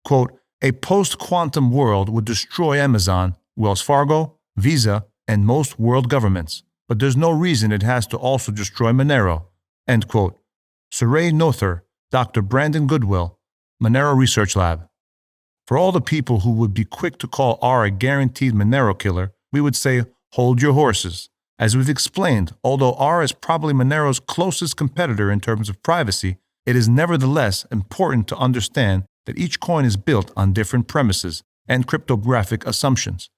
Quote, a post-quantum world would destroy Amazon, Wells Fargo, Visa, and most world governments, but there's no reason it has to also destroy Monero. End quote. Saray Noether, Dr. Brandon Goodwill, Monero Research Lab. For all the people who would be quick to call R a guaranteed Monero killer, we would say, hold your horses. As we've explained, although R is probably Monero's closest competitor in terms of privacy, it is nevertheless important to understand that each coin is built on different premises and cryptographic assumptions.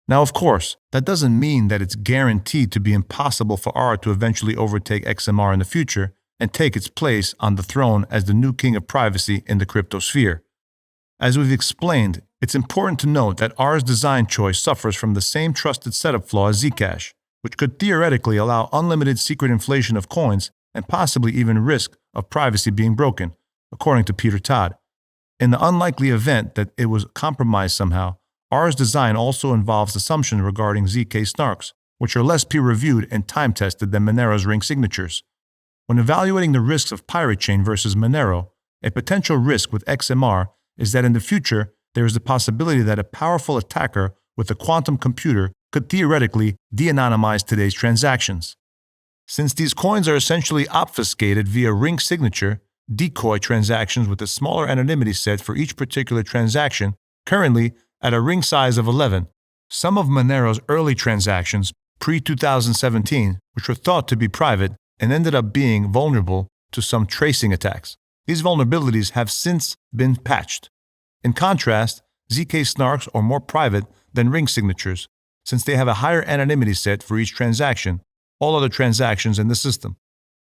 Now, of course, that doesn't mean that it's guaranteed to be impossible for R to eventually overtake XMR in the future and take its place on the throne as the new king of privacy in the crypto sphere. As we've explained, it's important to note that R's design choice suffers from the same trusted setup flaw as Zcash, which could theoretically allow unlimited secret inflation of coins and possibly even risk of privacy being broken, according to Peter Todd. In the unlikely event that it was compromised somehow, R's design also involves assumptions regarding ZK snarks, which are less peer-reviewed and time-tested than Monero's ring signatures. When evaluating the risks of Pirate Chain versus Monero, a potential risk with XMR is that in the future, there is the possibility that a powerful attacker with a quantum computer could theoretically de-anonymize today's transactions. Since these coins are essentially obfuscated via ring signature, decoy transactions with a smaller anonymity set for each particular transaction, currently at a ring size of 11, some of Monero's early transactions, pre-2017, which were thought to be private, and ended up being vulnerable to some tracing attacks. These vulnerabilities have since been patched. In contrast, ZK snarks are more private than ring signatures, since they have a higher anonymity set for each transaction, all other transactions in the system.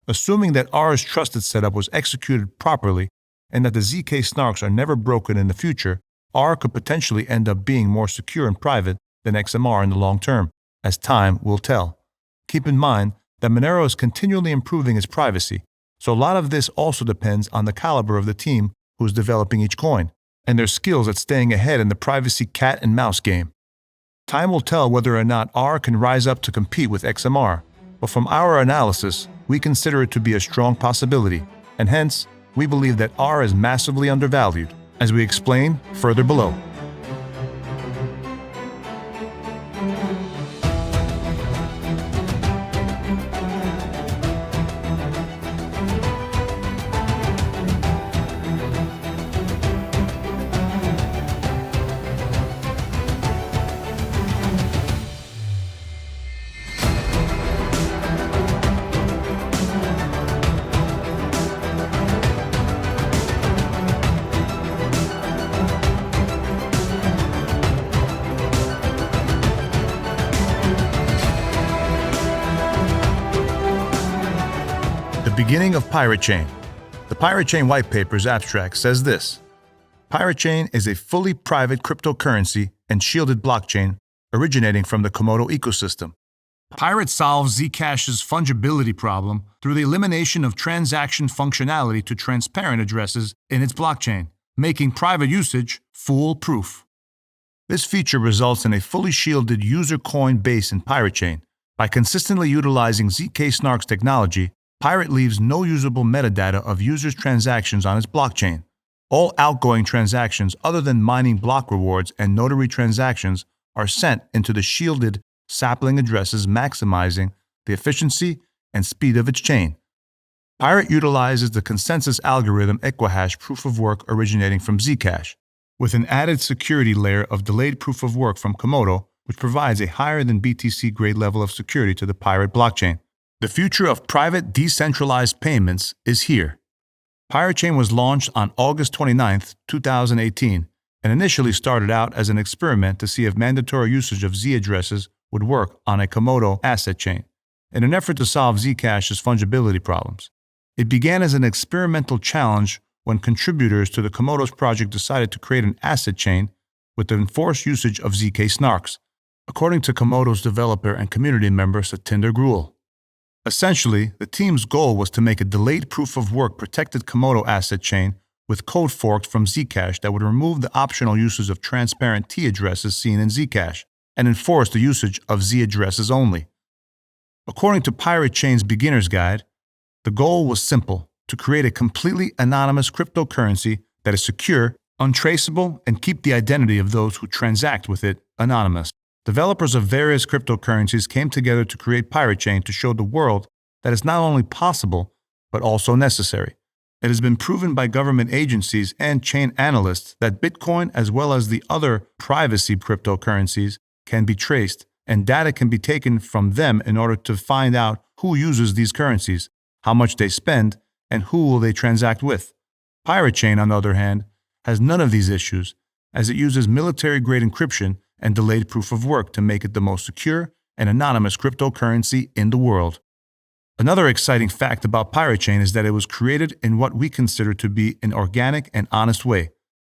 Assuming that ARRR's trusted setup was executed properly and that the ZK snarks are never broken in the future, ARRR could potentially end up being more secure and private than XMR in the long term, as time will tell. Keep in mind that Monero is continually improving its privacy, so a lot of this also depends on the caliber of the team who is developing each coin, and their skills at staying ahead in the privacy cat and mouse game. Time will tell whether or not ARRR can rise up to compete with XMR, but from our analysis, we consider it to be a strong possibility, and hence, we believe that ARRR is massively undervalued, as we explain further below. The beginning of Pirate Chain. The Pirate Chain white paper's abstract says this: Pirate Chain is a fully private cryptocurrency and shielded blockchain originating from the Komodo ecosystem. Pirate solves Zcash's fungibility problem through the elimination of transaction functionality to transparent addresses in its blockchain, making private usage foolproof. This feature results in a fully shielded user coin base in Pirate Chain. By consistently utilizing ZK Snarks technology, Pirate leaves no usable metadata of users' transactions on its blockchain. All outgoing transactions other than mining block rewards and notary transactions are sent into the shielded sapling addresses, maximizing the efficiency and speed of its chain. Pirate utilizes the consensus algorithm Equihash proof of work originating from Zcash, with an added security layer of delayed proof of work from Komodo, which provides a higher than BTC grade level of security to the Pirate blockchain. The future of private decentralized payments is here. Pirate Chain was launched on August 29, 2018, and initially started out as an experiment to see if mandatory usage of Z addresses would work on a Komodo asset chain, in an effort to solve Zcash's fungibility problems. It began as an experimental challenge when contributors to the Komodo's project decided to create an asset chain with the enforced usage of ZK snarks, according to Komodo's developer and community member Satinder Gruel. Essentially, the team's goal was to make a delayed proof-of-work protected Komodo asset chain with code forked from Zcash that would remove the optional uses of transparent T addresses seen in Zcash and enforce the usage of Z addresses only. According to Pirate Chain's beginner's guide, the goal was simple: to create a completely anonymous cryptocurrency that is secure, untraceable, and keep the identity of those who transact with it anonymous. Developers of various cryptocurrencies came together to create Pirate Chain to show the world that it's not only possible, but also necessary. It has been proven by government agencies and chain analysts that Bitcoin, as well as the other privacy cryptocurrencies, can be traced, and data can be taken from them in order to find out who uses these currencies, how much they spend, and who will they transact with. Pirate Chain, on the other hand, has none of these issues, as it uses military-grade encryption and delayed proof of work to make it the most secure and anonymous cryptocurrency in the world. Another exciting fact about Pirate Chain is that it was created in what we consider to be an organic and honest way.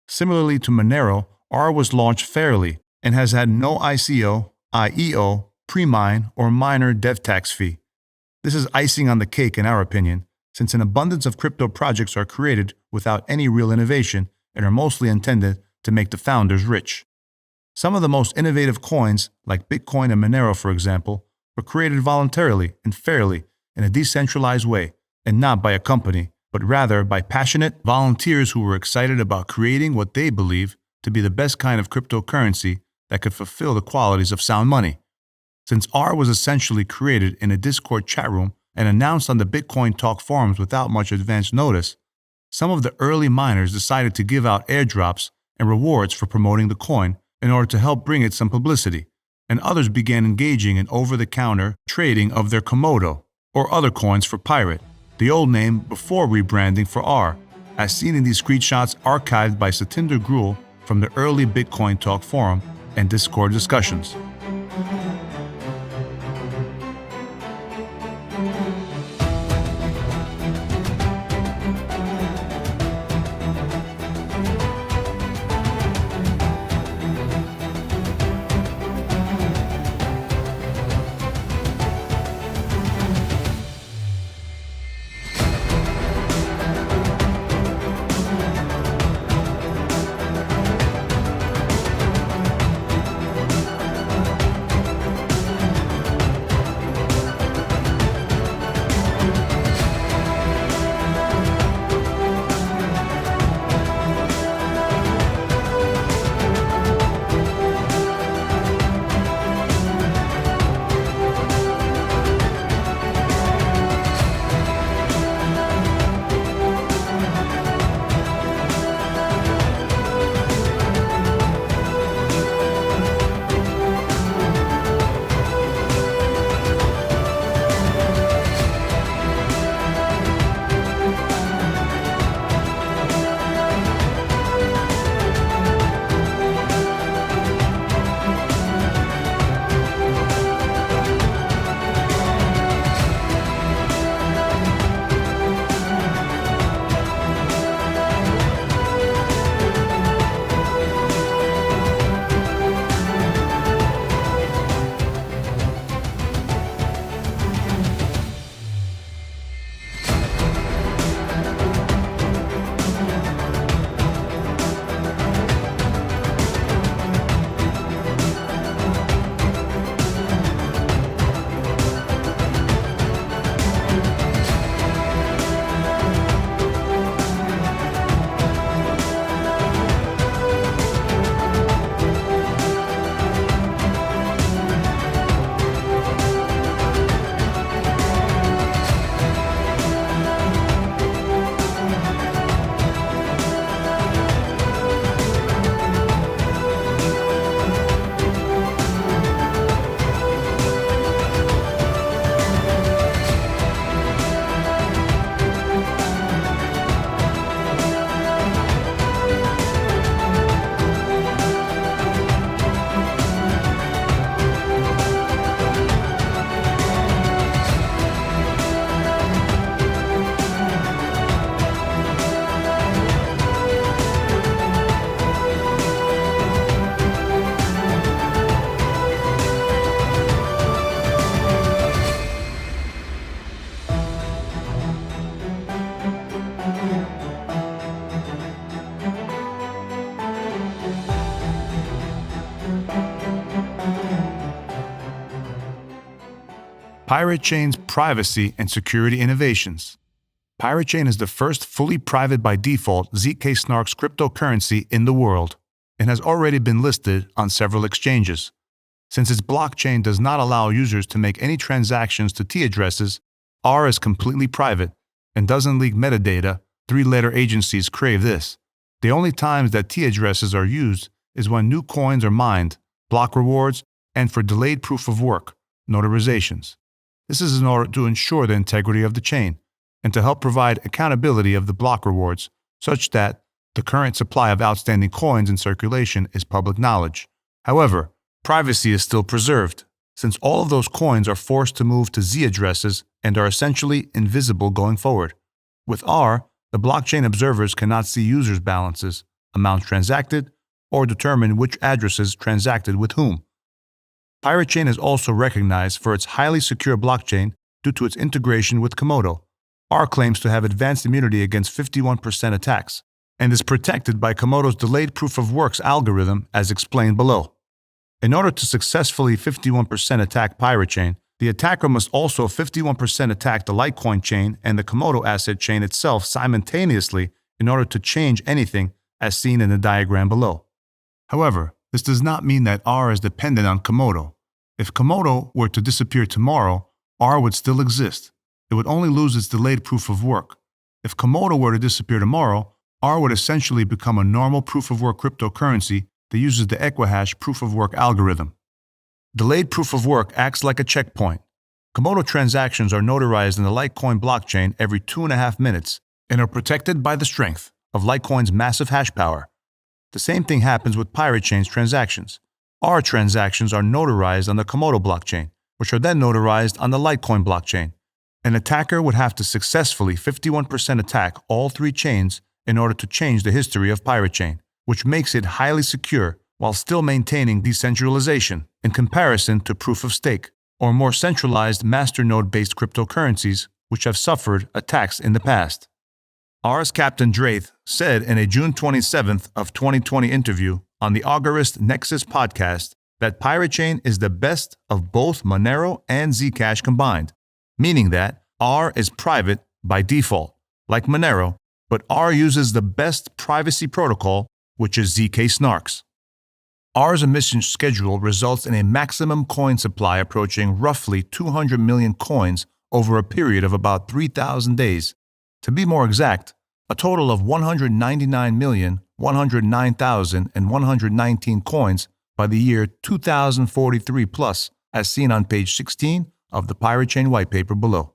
Similarly to Monero, ARRR was launched fairly and has had no ICO, IEO, pre-mine, or miner dev tax fee. This is icing on the cake in our opinion, since an abundance of crypto projects are created without any real innovation and are mostly intended to make the founders rich. Some of the most innovative coins, like Bitcoin and Monero for example, were created voluntarily and fairly in a decentralized way, and not by a company, but rather by passionate volunteers who were excited about creating what they believe to be the best kind of cryptocurrency that could fulfill the qualities of sound money. Since ARRR was essentially created in a Discord chat room and announced on the Bitcoin Talk forums without much advance notice, some of the early miners decided to give out airdrops and rewards for promoting the coin in order to help bring it some publicity, and others began engaging in over-the-counter trading of their Komodo, or other coins for Pirate, the old name before rebranding for ARRR, as seen in these screenshots archived by Satinder Gruel from the early Bitcoin Talk forum and Discord discussions. Pirate Chain's privacy and security innovations. Pirate Chain is the first fully private by default ZK Snarks cryptocurrency in the world and has already been listed on several exchanges. Since its blockchain does not allow users to make any transactions to T addresses, ARRR is completely private and doesn't leak metadata. Three-letter agencies crave this. The only times that T addresses are used is when new coins are mined, block rewards, and for delayed proof of work, notarizations. This is in order to ensure the integrity of the chain and to help provide accountability of the block rewards such that the current supply of outstanding coins in circulation is public knowledge. However, privacy is still preserved, since all of those coins are forced to move to Z addresses and are essentially invisible going forward. With ARRR, the blockchain observers cannot see users' balances, amounts transacted, or determine which addresses transacted with whom. Pirate Chain is also recognized for its highly secure blockchain due to its integration with Komodo. ARRR claims to have advanced immunity against 51% attacks and is protected by Komodo's delayed proof of works algorithm as explained below. In order to successfully 51% attack Pirate Chain, the attacker must also 51% attack the Litecoin chain and the Komodo asset chain itself simultaneously in order to change anything as seen in the diagram below. However, this does not mean that ARRR is dependent on Komodo. If Komodo were to disappear tomorrow, ARRR would still exist. It would only lose its delayed proof of work. If Komodo were to disappear tomorrow, ARRR would essentially become a normal proof of work cryptocurrency that uses the Equihash proof of work algorithm. Delayed proof of work acts like a checkpoint. Komodo transactions are notarized in the Litecoin blockchain every 2.5 minutes and are protected by the strength of Litecoin's massive hash power. The same thing happens with Pirate Chain's transactions. ARRR transactions are notarized on the Komodo blockchain, which are then notarized on the Litecoin blockchain. An attacker would have to successfully 51% attack all three chains in order to change the history of Pirate Chain, which makes it highly secure while still maintaining decentralization in comparison to proof of stake or more centralized masternode-based cryptocurrencies which have suffered attacks in the past. ARRR's Captain Draith said in a June 27th of 2020 interview on the Augarist Nexus podcast that Pirate Chain is the best of both Monero and Zcash combined, meaning that ARRR is private by default, like Monero, but ARRR uses the best privacy protocol, which is ZK Snarks. ARRR's emission schedule results in a maximum coin supply approaching roughly 200 million coins over a period of about 3,000 days. To be more exact, a total of 199,109,119 coins by the year 2043 plus, as seen on page 16 of the Pirate Chain white paper below.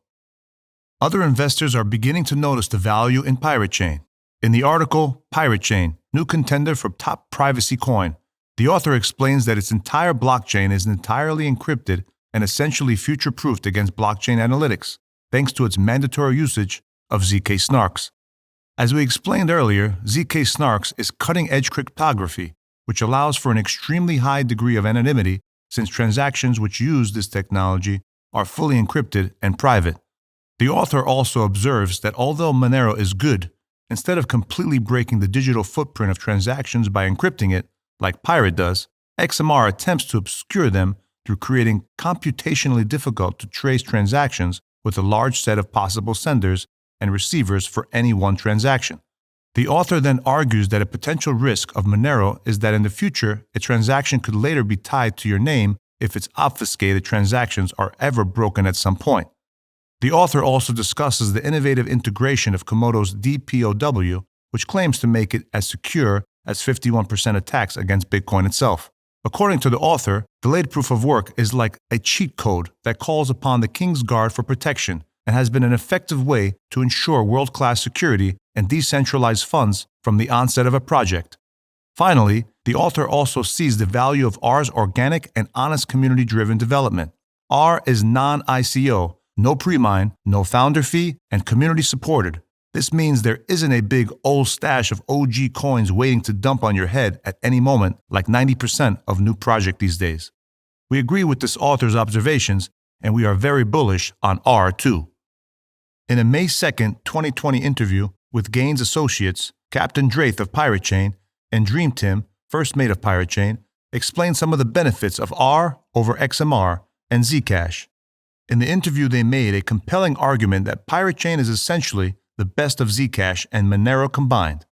Other investors are beginning to notice the value in Pirate Chain. In the article, Pirate Chain, New Contender for Top Privacy Coin, the author explains that its entire blockchain is entirely encrypted and essentially future-proofed against blockchain analytics, thanks to its mandatory usage of ZK Snarks. As we explained earlier, ZK Snarks is cutting-edge cryptography, which allows for an extremely high degree of anonymity since transactions which use this technology are fully encrypted and private. The author also observes that although Monero is good, instead of completely breaking the digital footprint of transactions by encrypting it, like Pirate does, XMR attempts to obscure them through creating computationally difficult to trace transactions with a large set of possible senders and receivers for any one transaction. The author then argues that a potential risk of Monero is that in the future, a transaction could later be tied to your name if its obfuscated transactions are ever broken at some point. The author also discusses the innovative integration of Komodo's DPoW, which claims to make it as secure as 51% attacks against Bitcoin itself. According to the author, delayed proof of work is like a cheat code that calls upon the King's Guard for protection and has been an effective way to ensure world-class security and decentralized funds from the onset of a project. Finally, the author also sees the value of ARRR's organic and honest community-driven development. ARRR is non-ICO, no pre-mine, no founder fee, and community-supported. This means there isn't a big old stash of OG coins waiting to dump on your head at any moment like 90% of new projects these days. We agree with this author's observations, and we are very bullish on ARRR too. In a May 2nd, 2020 interview with Gaines Associates, Captain Draith of Pirate Chain and Dream Tim, first mate of Pirate Chain, explained some of the benefits of ARRR over XMR and Zcash. In the interview, they made a compelling argument that Pirate Chain is essentially the best of Zcash and Monero combined.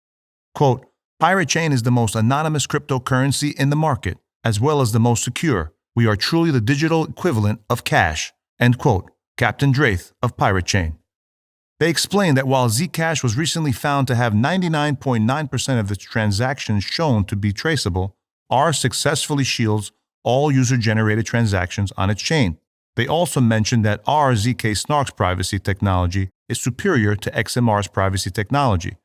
Quote, Pirate Chain is the most anonymous cryptocurrency in the market, as well as the most secure. We are truly the digital equivalent of cash. End quote. Captain Draith of Pirate Chain. They explained that while Zcash was recently found to have 99.9% of its transactions shown to be traceable, ARRR successfully shields all user-generated transactions on its chain. They also mentioned that ARRR zk-SNARK's privacy technology is superior to XMR's privacy technology,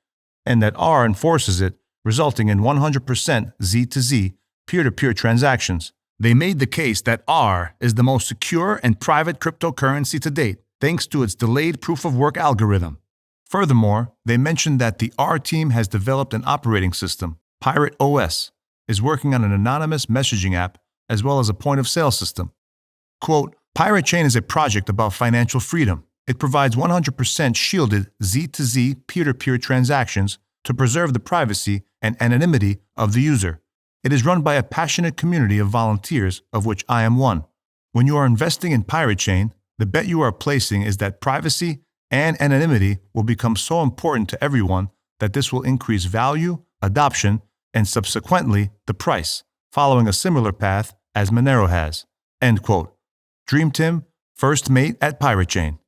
and that ARRR enforces it, resulting in 100% Z-to-Z peer-to-peer transactions. They made the case that ARRR is the most secure and private cryptocurrency to date, thanks to its delayed proof-of-work algorithm. Furthermore, they mentioned that the ARRR team has developed an operating system, Pirate OS, is working on an anonymous messaging app as well as a point-of-sale system. Quote, Pirate Chain is a project about financial freedom. It provides 100% shielded Z-to-Z peer-to-peer transactions to preserve the privacy and anonymity of the user. It is run by a passionate community of volunteers, of which I am one. When you are investing in Pirate Chain, the bet you are placing is that privacy and anonymity will become so important to everyone that this will increase value, adoption, and subsequently the price, following a similar path as Monero has. End quote. Dream Tim, first mate at Pirate Chain.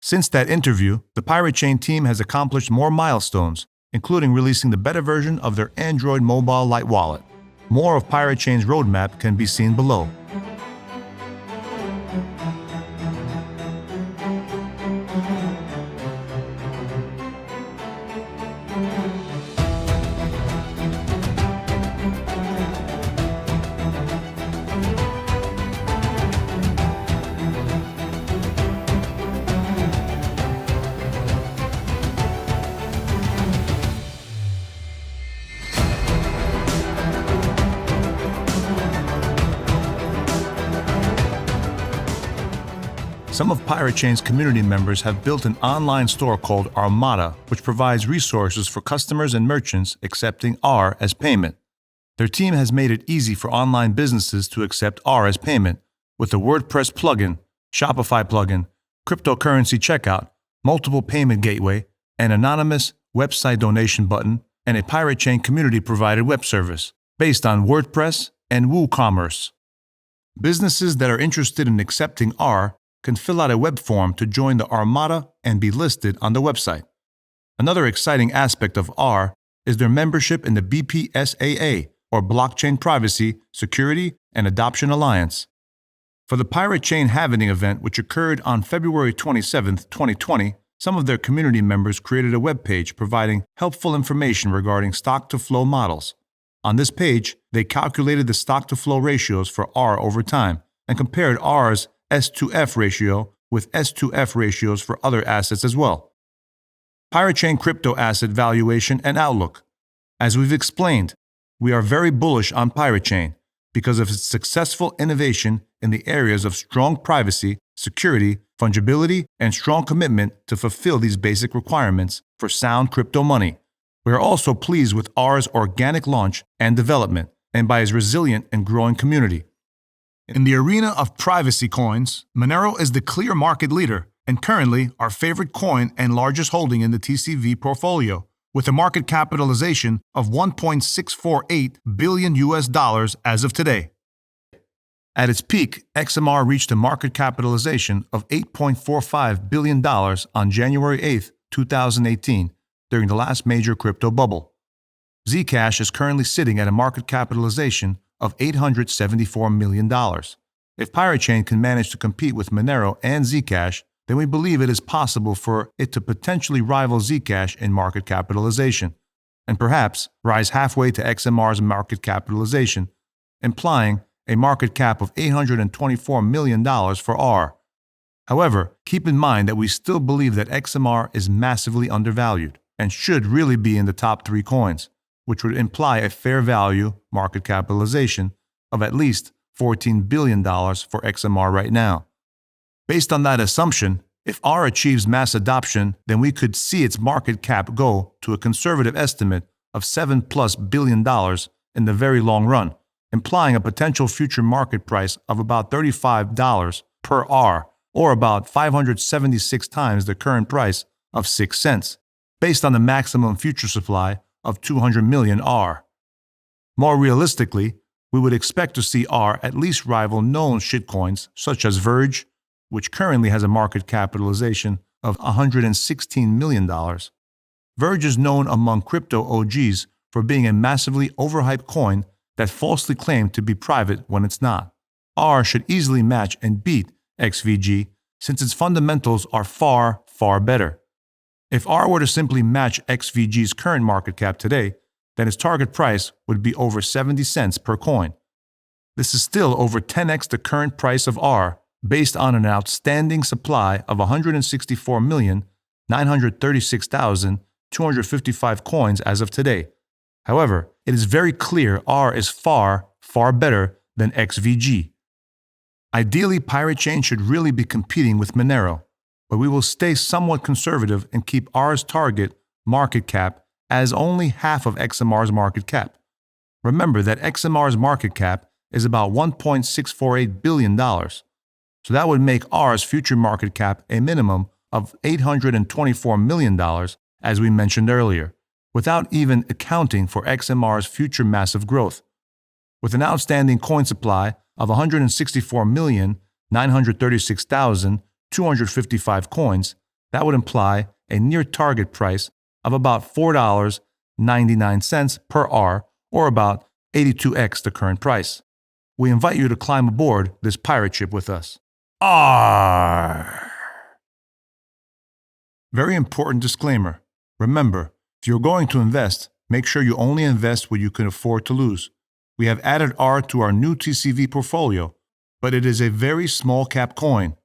Since that interview, the Pirate Chain team has accomplished more milestones, including releasing the beta version of their Android mobile light wallet. More of Pirate Chain's roadmap can be seen below. Some of Pirate Chain's community members have built an online store called Armada, which provides resources for customers and merchants accepting ARRR as payment. Their team has made it easy for online businesses to accept ARRR as payment with a WordPress plugin, Shopify plugin, cryptocurrency checkout, multiple payment gateway, an anonymous website donation button, and a Pirate Chain community-provided web service based on WordPress and WooCommerce. Businesses that are interested in accepting ARRR can fill out a web form to join the Armada and be listed on the website. Another exciting aspect of ARRR is their membership in the BPSAA, or Blockchain Privacy, Security, and Adoption Alliance. For the Pirate Chain Halvening event, which occurred on February 27, 2020, some of their community members created a web page providing helpful information regarding stock-to-flow models. On this page, they calculated the stock-to-flow ratios for ARRR over time and compared ARRR's S2F ratio with S2F ratios for other assets as well. Pirate Chain Crypto Asset Valuation and Outlook. As we've explained, we are very bullish on Pirate Chain because of its successful innovation in the areas of strong privacy, security, fungibility, and strong commitment to fulfill these basic requirements for sound crypto money. We are also pleased with ARRR's organic launch and development, and by its resilient and growing community. In the arena of privacy coins, Monero is the clear market leader and currently our favorite coin and largest holding in the TCV portfolio, with a market capitalization of $1.648 billion as of today. At its peak, XMR reached a market capitalization of $8.45 billion on January 8, 2018, during the last major crypto bubble. Zcash is currently sitting at a market capitalization of $874 million. If Pirate Chain can manage to compete with Monero and Zcash, then we believe it is possible for it to potentially rival Zcash in market capitalization, and perhaps rise halfway to XMR's market capitalization, implying a market cap of $824 million for ARRR. However, keep in mind that we still believe that XMR is massively undervalued and should really be in the top 3 coins, which would imply a fair value market capitalization of at least $14 billion for XMR right now. Based on that assumption, if ARRR achieves mass adoption, then we could see its market cap go to a conservative estimate of $7+ billion in the very long run, implying a potential future market price of about $35 per ARRR or about 576 times the current price of 6 cents, based on the maximum future supply of 200 million ARR. More realistically, we would expect to see ARR at least rival known shitcoins such as Verge, which currently has a market capitalization of $116 million. Verge is known among crypto OGs for being a massively overhyped coin that falsely claimed to be private when it's not. ARR should easily match and beat XVG since its fundamentals are far, far better. If ARR were to simply match XVG's current market cap today, then its target price would be over 70 cents per coin. This is still over 10x the current price of ARR, based on an outstanding supply of 164,936,255 coins as of today. However, it is very clear ARR is far, far better than XVG. Ideally, Pirate Chain should really be competing with Monero, but we will stay somewhat conservative and keep ARR's target market cap as only half of XMR's market cap. Remember that XMR's market cap is about $1.648 billion, so that would make ARR's future market cap a minimum of $824 million, as we mentioned earlier, without even accounting for XMR's future massive growth. With an outstanding coin supply of 164,936,255 coins, that would imply a near target price of about $4.99 per ARR, or about 82x the current price. We invite you to climb aboard this pirate ship with us. ARRR! Very important disclaimer. Remember, if you're going to invest, make sure you only invest what you can afford to lose. We have added ARRR to our new TCV portfolio, but it is a very small cap coin,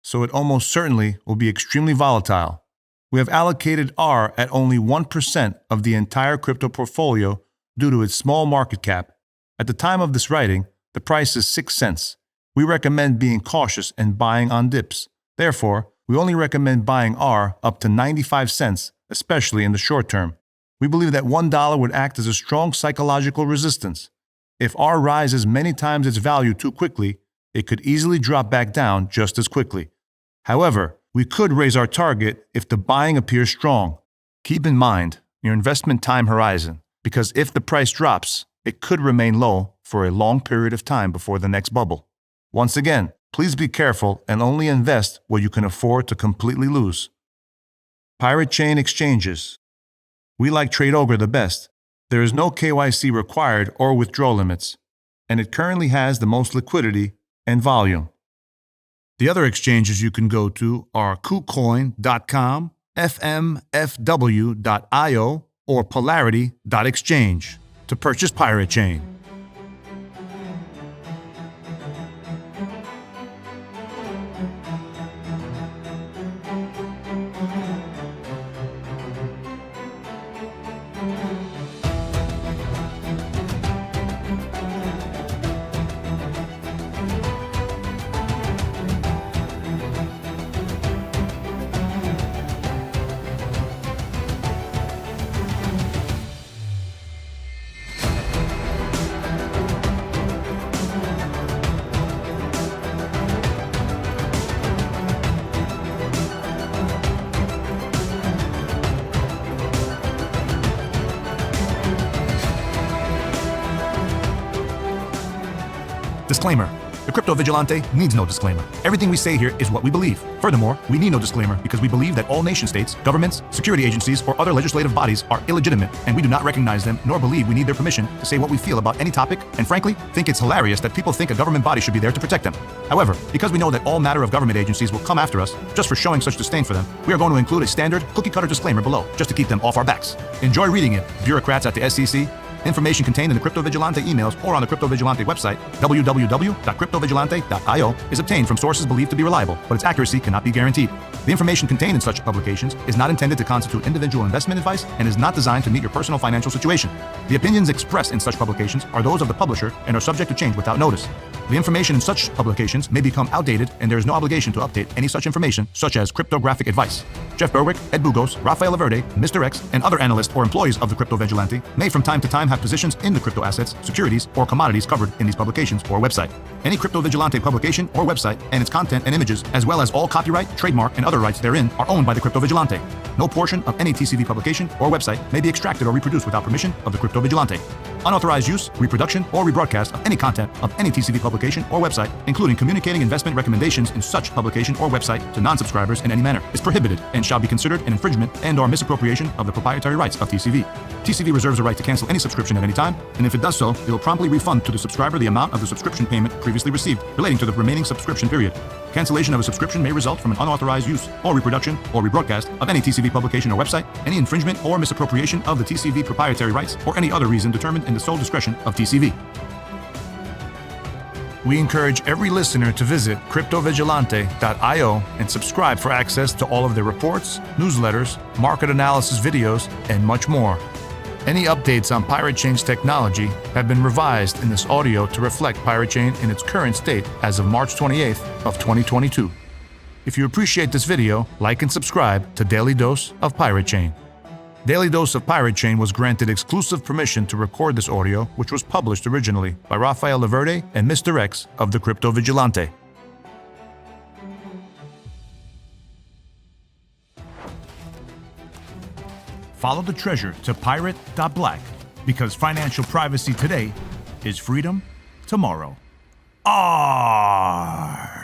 so it almost certainly will be extremely volatile. We have allocated ARRR at only 1% of the entire crypto portfolio due to its small market cap. At the time of this writing, the price is 6 cents. We recommend being cautious and buying on dips. Therefore, we only recommend buying ARRR up to 95 cents, especially in the short term. We believe that $1 would act as a strong psychological resistance. If ARRR rises many times its value too quickly, it could easily drop back down just as quickly. However, we could raise our target if the buying appears strong. Keep in mind your investment time horizon, because if the price drops, it could remain low for a long period of time before the next bubble. Once again, please be careful and only invest what you can afford to completely lose. Pirate Chain exchanges. We like TradeOgre the best. There is no KYC required or withdrawal limits, and it currently has the most liquidity and volume. The other exchanges you can go to are KuCoin.com, FMFW.io, or Polarity.exchange to purchase Pirate Chain. Disclaimer. The Crypto Vigilante needs no disclaimer. Everything we say here is what we believe. Furthermore, we need no disclaimer because we believe that all nation-states, governments, security agencies, or other legislative bodies are illegitimate, and we do not recognize them nor believe we need their permission to say what we feel about any topic, and frankly, think it's hilarious that people think a government body should be there to protect them. However, because we know that all matter of government agencies will come after us just for showing such disdain for them, we are going to include a standard cookie-cutter disclaimer below just to keep them off our backs. Enjoy reading it, bureaucrats at the SEC. Information contained in the Crypto Vigilante emails or on the Crypto Vigilante website, www.cryptovigilante.io, is obtained from sources believed to be reliable, but its accuracy cannot be guaranteed. The information contained in such publications is not intended to constitute individual investment advice and is not designed to meet your personal financial situation. The opinions expressed in such publications are those of the publisher and are subject to change without notice. The information in such publications may become outdated, and there is no obligation to update any such information, such as cryptographic advice. Jeff Berwick, Ed Bugos, Rafael Laverde, Mr.X, and other analysts or employees of the Crypto Vigilante may from time to time have positions in the crypto assets, securities, or commodities covered in these publications or website. Any Crypto Vigilante publication or website and its content and images, as well as all copyright, trademark, and other rights therein, are owned by the Crypto Vigilante. No portion of any TCV publication or website may be extracted or reproduced without permission of the Crypto Vigilante. Unauthorized use, reproduction, or rebroadcast of any content of any TCV publication or website, including communicating investment recommendations in such publication or website to non-subscribers in any manner, is prohibited and shall be considered an infringement and/or misappropriation of the proprietary rights of TCV. TCV reserves the right to cancel any subscription at any time, and if it does so, it will promptly refund to the subscriber the amount of the subscription payment previously received relating to the remaining subscription period. Cancellation of a subscription may result from an unauthorized use or reproduction or rebroadcast of any TCV publication or website, any infringement or misappropriation of the TCV proprietary rights, or any other reason determined in the sole discretion of TCV. We encourage every listener to visit cryptovigilante.io and subscribe for access to all of their reports, newsletters, market analysis videos, and much more. Any updates on Pirate Chain's technology have been revised in this audio to reflect Pirate Chain in its current state as of March 28th of 2022. If you appreciate this video, like and subscribe to Daily Dose of Pirate Chain. Daily Dose of Pirate Chain was granted exclusive permission to record this audio, which was published originally by Rafael Laverde and Mr.X of the Crypto Vigilante. Follow the treasure to pirate.black, because financial privacy today is freedom tomorrow. ARRR!